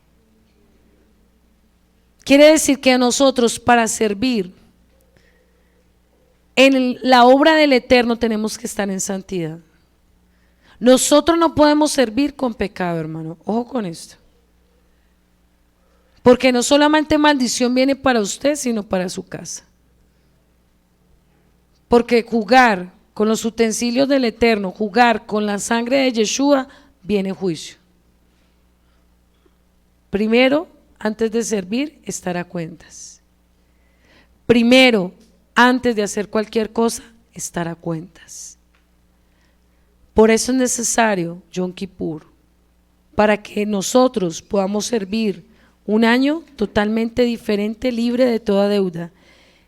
Quiere decir que nosotros para servir en la obra del Eterno tenemos que estar en santidad. Nosotros no podemos servir con pecado, hermano. Ojo con esto. Porque no solamente maldición viene para usted, sino para su casa. Porque jugar con los utensilios del Eterno, jugar con la sangre de Yeshua, viene juicio. Primero, antes de servir, estar a cuentas. Primero, antes de hacer cualquier cosa, estar a cuentas. Por eso es necesario Yom Kippur, para que nosotros podamos servir un año totalmente diferente, libre de toda deuda,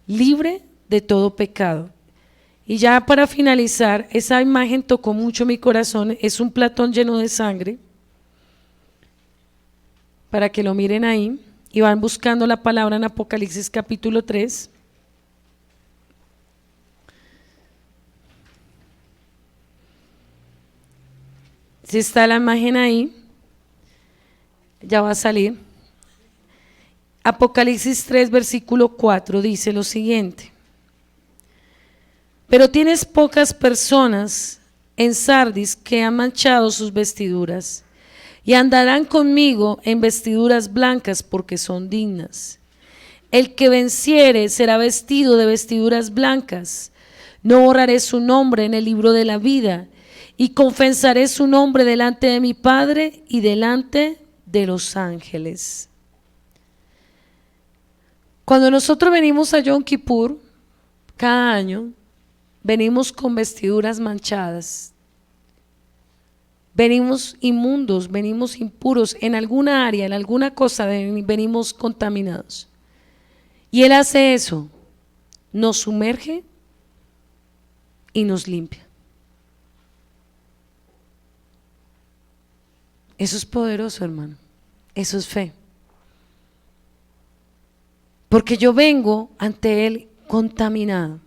libre de todo pecado. Y ya para finalizar, esa imagen tocó mucho mi corazón, es un platón lleno de sangre, para que lo miren ahí, y van buscando la palabra en Apocalipsis capítulo 3. Si está la imagen ahí, ya va a salir. Apocalipsis 3, versículo 4 dice lo siguiente: pero tienes pocas personas en Sardis que han manchado sus vestiduras y andarán conmigo en vestiduras blancas porque son dignas. El que venciere será vestido de vestiduras blancas. No borraré su nombre en el libro de la vida y confesaré su nombre delante de mi Padre y delante de los ángeles. Cuando nosotros venimos a Yom Kippur, cada año, venimos con vestiduras manchadas, venimos inmundos, venimos impuros, en alguna área, en alguna cosa venimos contaminados. Y Él hace eso, nos sumerge y nos limpia. Eso es poderoso, hermano. Eso es fe. Porque yo vengo ante Él contaminado.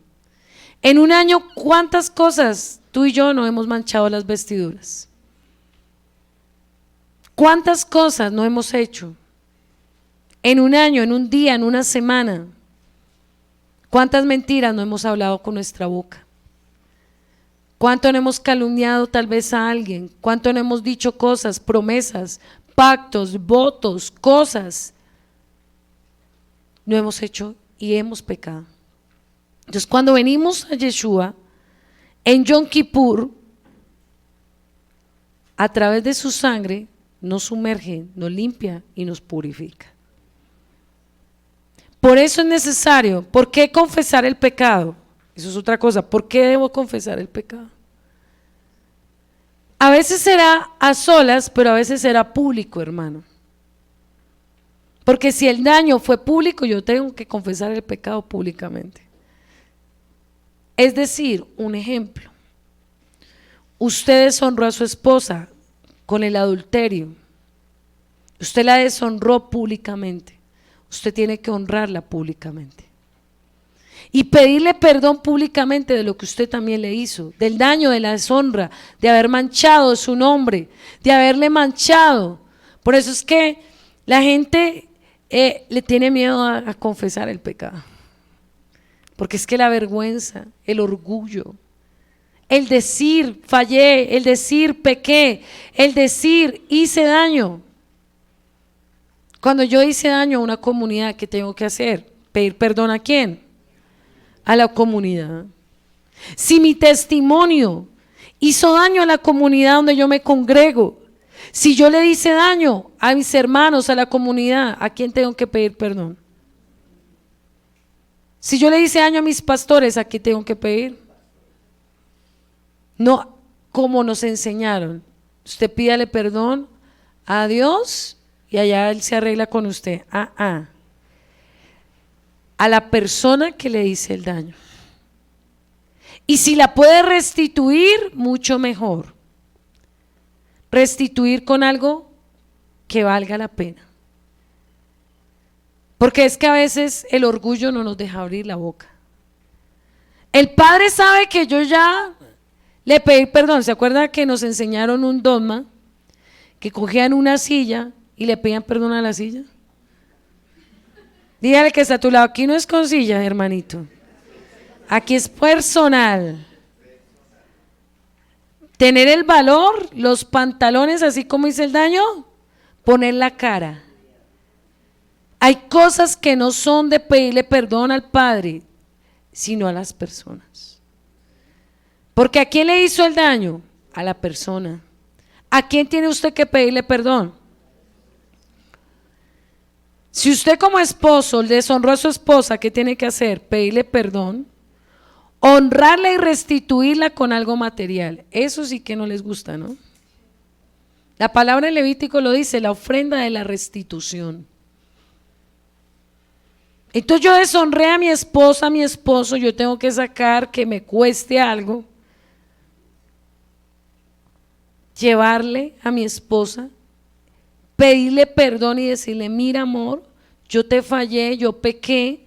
En un año, ¿cuántas cosas tú y yo no hemos manchado las vestiduras? ¿Cuántas cosas no hemos hecho? En un año, en un día, en una semana. ¿Cuántas mentiras no hemos hablado con nuestra boca? ¿Cuánto no hemos calumniado tal vez a alguien? ¿Cuánto no hemos dicho cosas, promesas, pactos, votos, cosas? No hemos hecho y hemos pecado. Entonces, cuando venimos a Yeshua, en Yom Kippur, a través de su sangre, nos sumerge, nos limpia y nos purifica. Por eso es necesario. ¿Por qué confesar el pecado? Eso es otra cosa. ¿Por qué debo confesar el pecado? A veces será a solas, pero a veces será público, hermano. Porque si el daño fue público, yo tengo que confesar el pecado públicamente. Es decir, un ejemplo. Usted deshonró a su esposa con el adulterio. Usted la deshonró públicamente. Usted tiene que honrarla públicamente. Y pedirle perdón públicamente de lo que usted también le hizo, del daño, de la deshonra, de haber manchado su nombre, de haberle manchado. Por eso es que la gente le tiene miedo a confesar el pecado. Porque es que la vergüenza, el orgullo, el decir fallé, el decir pequé, el decir hice daño. Cuando yo hice daño a una comunidad, ¿qué tengo que hacer? ¿Pedir perdón a quién? A la comunidad. Si mi testimonio hizo daño a la comunidad donde yo me congrego, si yo le hice daño a mis hermanos, a la comunidad, ¿a quién tengo que pedir perdón? Si yo le hice daño a mis pastores, ¿a quién tengo que pedir? No, como nos enseñaron. Usted pídale perdón a Dios y allá Él se arregla con usted. A la persona que le hice el daño. Y si la puede restituir, mucho mejor. Restituir con algo que valga la pena. Porque es que a veces el orgullo no nos deja abrir la boca. El padre sabe que yo ya le pedí perdón. ¿Se acuerda que nos enseñaron un dogma? Que cogían una silla y le pedían perdón a la silla. Dígale que está a tu lado, aquí no es con silla, hermanito. Aquí es personal. Tener el valor, los pantalones, así como hice el daño, poner la cara. Hay cosas que no son de pedirle perdón al Padre, sino a las personas. Porque ¿a quién le hizo el daño? A la persona. ¿A quién tiene usted que pedirle perdón? Si usted como esposo le deshonró a su esposa, ¿qué tiene que hacer? Pedirle perdón, honrarla y restituirla con algo material. Eso sí que no les gusta, ¿no? La palabra en Levítico lo dice, la ofrenda de la restitución. Entonces yo deshonré a mi esposa, a mi esposo, yo tengo que sacar que me cueste algo, llevarle a mi esposa, pedirle perdón y decirle, mira amor, yo te fallé, yo pequé,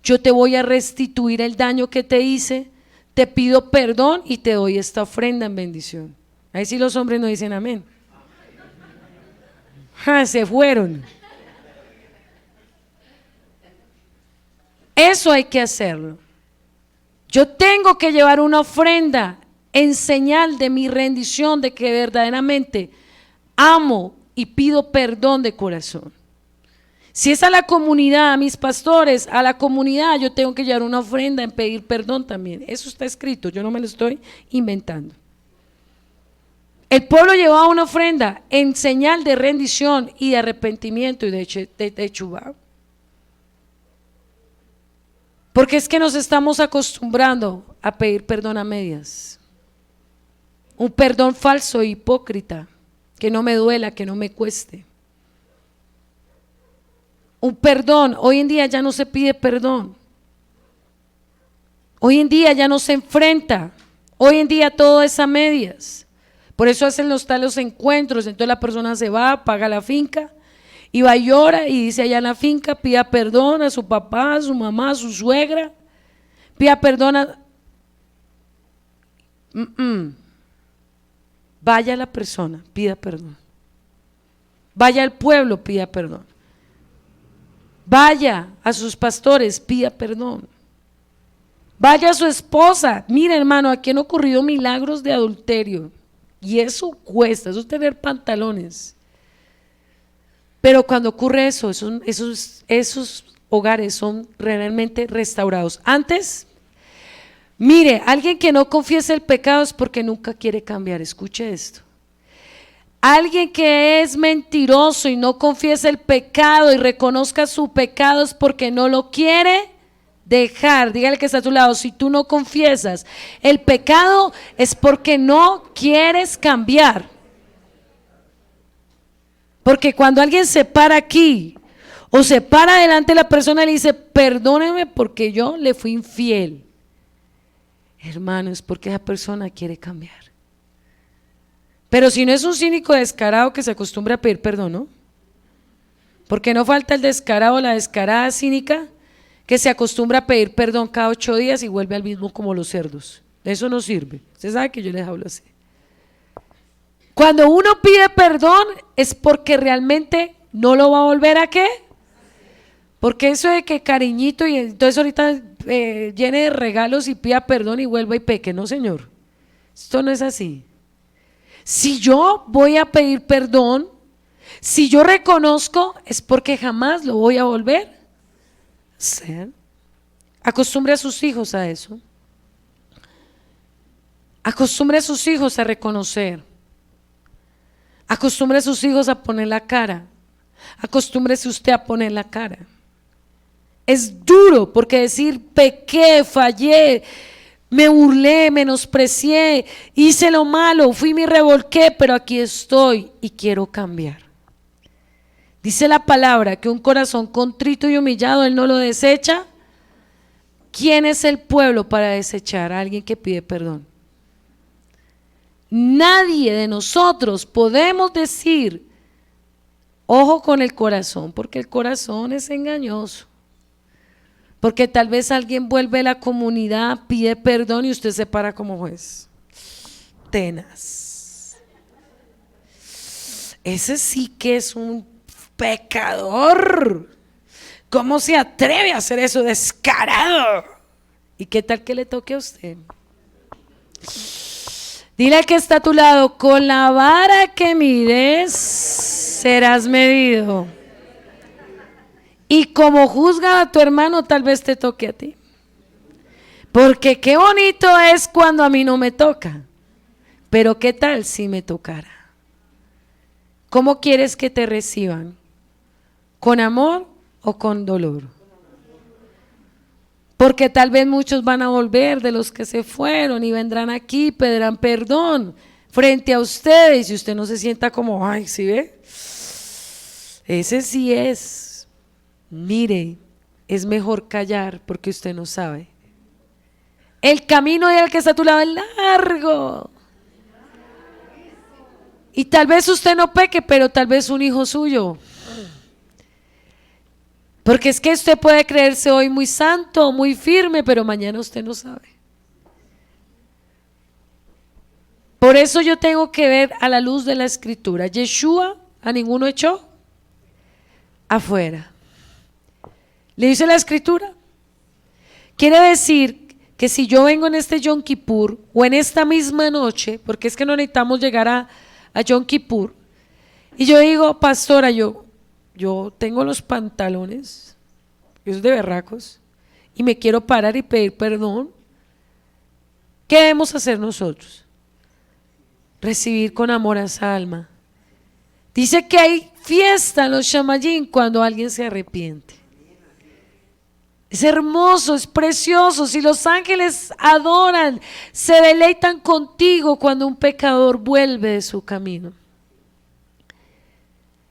yo te voy a restituir el daño que te hice, te pido perdón y te doy esta ofrenda en bendición. Ahí sí los hombres no dicen amén. Se fueron. Eso hay que hacerlo. Yo tengo que llevar una ofrenda en señal de mi rendición, de que verdaderamente amo y pido perdón de corazón. Si es a la comunidad, a mis pastores, a la comunidad, yo tengo que llevar una ofrenda en pedir perdón también. Eso está escrito, yo no me lo estoy inventando. El pueblo llevaba una ofrenda en señal de rendición y de arrepentimiento y de chubá. Porque es que nos estamos acostumbrando a pedir perdón a medias. Un perdón falso e hipócrita, que no me duela, que no me cueste. Un perdón, hoy en día ya no se pide perdón. Hoy en día ya no se enfrenta. Hoy en día todo es a medias. Por eso hacen los tales encuentros. Entonces la persona se va, paga la finca y va y llora y dice allá en la finca, pida perdón a su papá, a su mamá, a su suegra, pida perdón a... Vaya la persona, pida perdón. Vaya al pueblo, pida perdón. Vaya a sus pastores, pida perdón. Vaya a su esposa. Mira, hermano, aquí han ocurrido milagros de adulterio. Y eso cuesta, eso es tener pantalones. Pero cuando ocurre eso, esos hogares son realmente restaurados. Antes, mire, alguien que no confiesa el pecado es porque nunca quiere cambiar. Escuche esto. Alguien que es mentiroso y no confiesa el pecado y reconozca su pecado es porque no lo quiere dejar. Dígale que está a tu lado, si tú no confiesas el pecado es porque no quieres cambiar. Porque cuando alguien se para aquí o se para delante de la persona y le dice, perdóneme porque yo le fui infiel, hermano, es porque esa persona quiere cambiar. Pero si no es un cínico descarado que se acostumbra a pedir perdón, ¿no? Porque no falta el descarado o la descarada cínica que se acostumbra a pedir perdón cada 8 días y vuelve al mismo como los cerdos. Eso no sirve. Usted sabe que yo les hablo así. Cuando uno pide perdón es porque realmente no lo va a volver a ¿qué? Porque eso de que cariñito y entonces ahorita llene de regalos y pida perdón y vuelva y peque, no señor. Esto no es así. Si yo voy a pedir perdón, si yo reconozco, es porque jamás lo voy a volver a hacer. Acostumbre a sus hijos a eso. Acostumbre a sus hijos a reconocer. Acostumbre a sus hijos a poner la cara. Acostúmbrese usted a poner la cara. Es duro porque decir pequé, fallé, me burlé, menosprecié, hice lo malo, fui y me revolqué, pero aquí estoy y quiero cambiar. Dice la palabra que un corazón contrito y humillado Él no lo desecha. ¿Quién es el pueblo para desechar a alguien que pide perdón? Nadie de nosotros podemos decir, ojo con el corazón, porque el corazón es engañoso. Porque tal vez alguien vuelve a la comunidad, pide perdón y usted se para como juez. Tenaz. Ese sí que es un pecador. ¿Cómo se atreve a hacer eso? Descarado. ¿Y qué tal que le toque a usted? Dile al que está a tu lado, con la vara que mides serás medido. Y como juzga a tu hermano, tal vez te toque a ti. Porque qué bonito es cuando a mí no me toca. Pero qué tal si me tocara. ¿Cómo quieres que te reciban? ¿Con amor o con dolor? Porque tal vez muchos van a volver de los que se fueron y vendrán aquí, pedirán perdón frente a ustedes y usted no se sienta como, ay, ¿sí ve? Ese sí es. Mire, es mejor callar porque usted no sabe. El camino del que está a tu lado es largo. Y tal vez usted no peque, pero tal vez un hijo suyo. Porque es que usted puede creerse hoy muy santo, muy firme, pero mañana usted no sabe. Por eso yo tengo que ver a la luz de la escritura. Yeshua a ninguno echó afuera. ¿Le dice la escritura? Quiere decir que si yo vengo en este Yom Kippur o en esta misma noche, porque es que no necesitamos llegar a Yom Kippur, y yo digo, pastora, yo tengo los pantalones, esos de berracos, y me quiero parar y pedir perdón, ¿qué debemos hacer nosotros? Recibir con amor a esa alma. Dice que hay fiesta en los Shamayim cuando alguien se arrepiente. Es hermoso, es precioso. Si los ángeles adoran, se deleitan contigo cuando un pecador vuelve de su camino.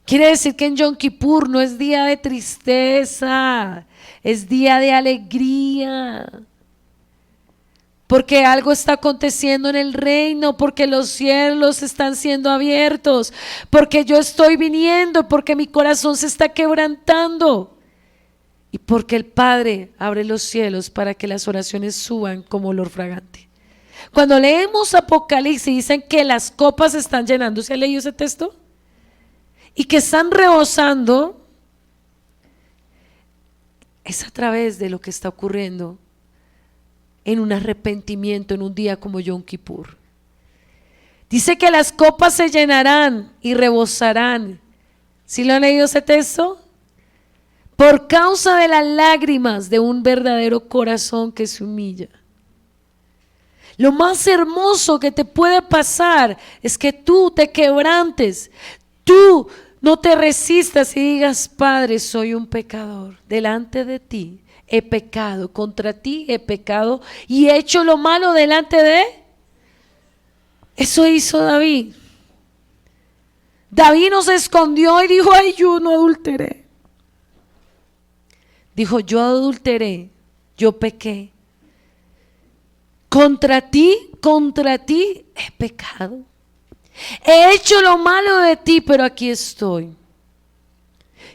Quiere decir que en Yom Kippur no es día de tristeza, es día de alegría. porque algo está aconteciendo en el reino, porque los cielos están siendo abiertos, porque yo estoy viniendo, porque mi corazón se está quebrantando y porque el Padre abre los cielos para que las oraciones suban como olor fragante. Cuando leemos Apocalipsis dicen que las copas están llenando. ¿Se ha leído ese texto? Y que están rebosando. Es a través de lo que está ocurriendo en un arrepentimiento en un día como Yom Kippur. Dice que las copas se llenarán y rebosarán. ¿Sí lo han leído ese texto? Por causa de las lágrimas de un verdadero corazón que se humilla. Lo más hermoso que te puede pasar es que tú te quebrantes, tú no te resistas y digas: Padre, soy un pecador, delante de ti he pecado, contra ti he pecado y he hecho lo malo delante de. Eso hizo David. David no se escondió y dijo: ay, yo no adulteré. Dijo: yo adulteré, yo pequé. Contra ti he pecado. He hecho lo malo de ti, pero aquí estoy.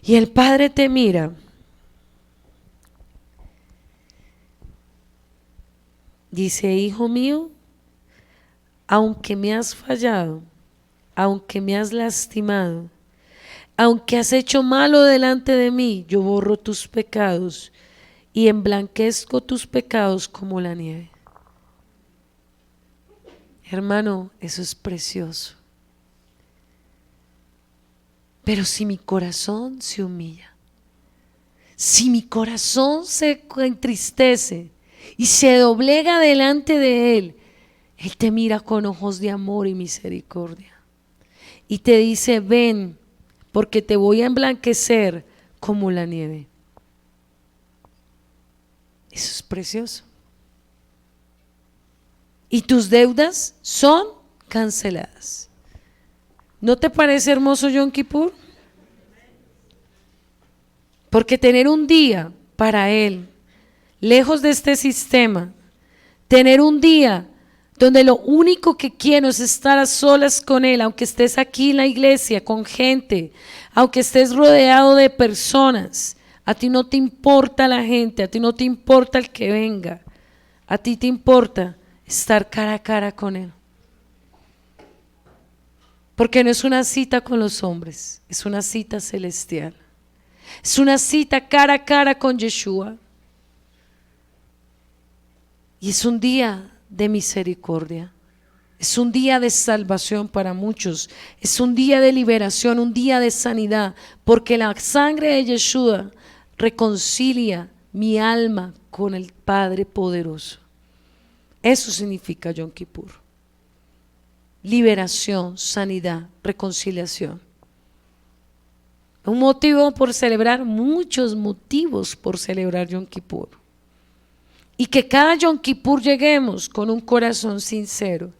Y el Padre te mira. Dice: hijo mío, aunque me has fallado, aunque me has lastimado, aunque has hecho malo delante de mí, yo borro tus pecados y emblanquezco tus pecados como la nieve. Hermano, eso es precioso. Pero si mi corazón se humilla, si mi corazón se entristece y se doblega delante de Él, Él te mira con ojos de amor y misericordia y te dice: ven, porque te voy a emblanquecer como la nieve. Eso es precioso. Y tus deudas son canceladas. ¿No te parece hermoso Yom Kippur? Porque tener un día para Él, lejos de este sistema, tener un día donde lo único que quiero es estar a solas con Él, aunque estés aquí en la iglesia con gente, aunque estés rodeado de personas, a ti no te importa la gente, a ti no te importa el que venga, a ti te importa estar cara a cara con Él. Porque no es una cita con los hombres, es una cita celestial. Es una cita cara a cara con Yeshua. Y es un día de misericordia. Es un día de salvación para muchos. Es un día de liberación, un día de sanidad. Porque la sangre de Yeshua reconcilia mi alma con el Padre poderoso. Eso significa Yom Kippur. Liberación, sanidad, reconciliación. Un motivo por celebrar, muchos motivos por celebrar Yom Kippur. Y que cada Yom Kippur lleguemos con un corazón sincero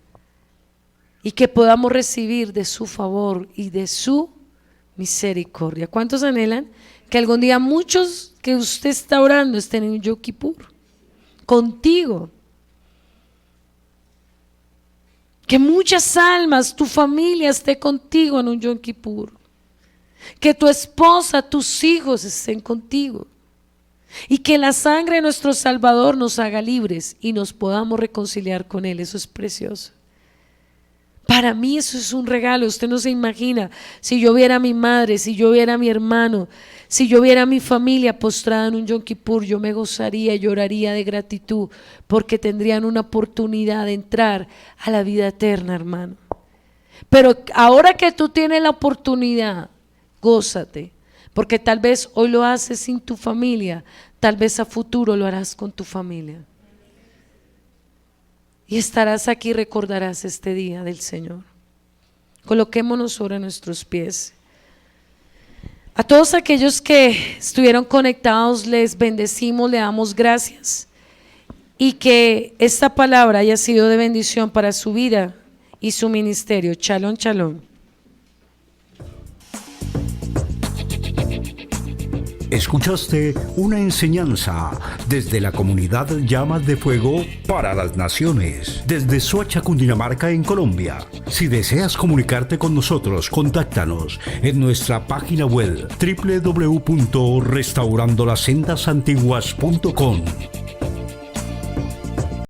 y que podamos recibir de su favor y de su misericordia. ¿Cuántos anhelan que algún día muchos que usted está orando estén en Yom Kippur contigo? Que muchas almas, tu familia esté contigo en un Yom Kippur. Que tu esposa, tus hijos estén contigo. Y que la sangre de nuestro Salvador nos haga libres y nos podamos reconciliar con Él. Eso es precioso. Para mí eso es un regalo. Usted no se imagina, si yo viera a mi madre, si yo viera a mi hermano, si yo viera a mi familia postrada en un Yom Kippur, yo me gozaría y lloraría de gratitud porque tendrían una oportunidad de entrar a la vida eterna, hermano. Pero ahora que tú tienes la oportunidad, gózate, porque tal vez hoy lo haces sin tu familia, tal vez a futuro lo harás con tu familia. Y estarás aquí y recordarás este día del Señor. Coloquémonos sobre nuestros pies. A todos aquellos que estuvieron conectados les bendecimos, le damos gracias. Y que esta palabra haya sido de bendición para su vida y su ministerio. Shalom, shalom. Escuchaste una enseñanza desde la comunidad Llamas de Fuego para las Naciones, desde Soacha, Cundinamarca, en Colombia. Si deseas comunicarte con nosotros, contáctanos en nuestra página web www.restaurandolaSendasAntiguas.com.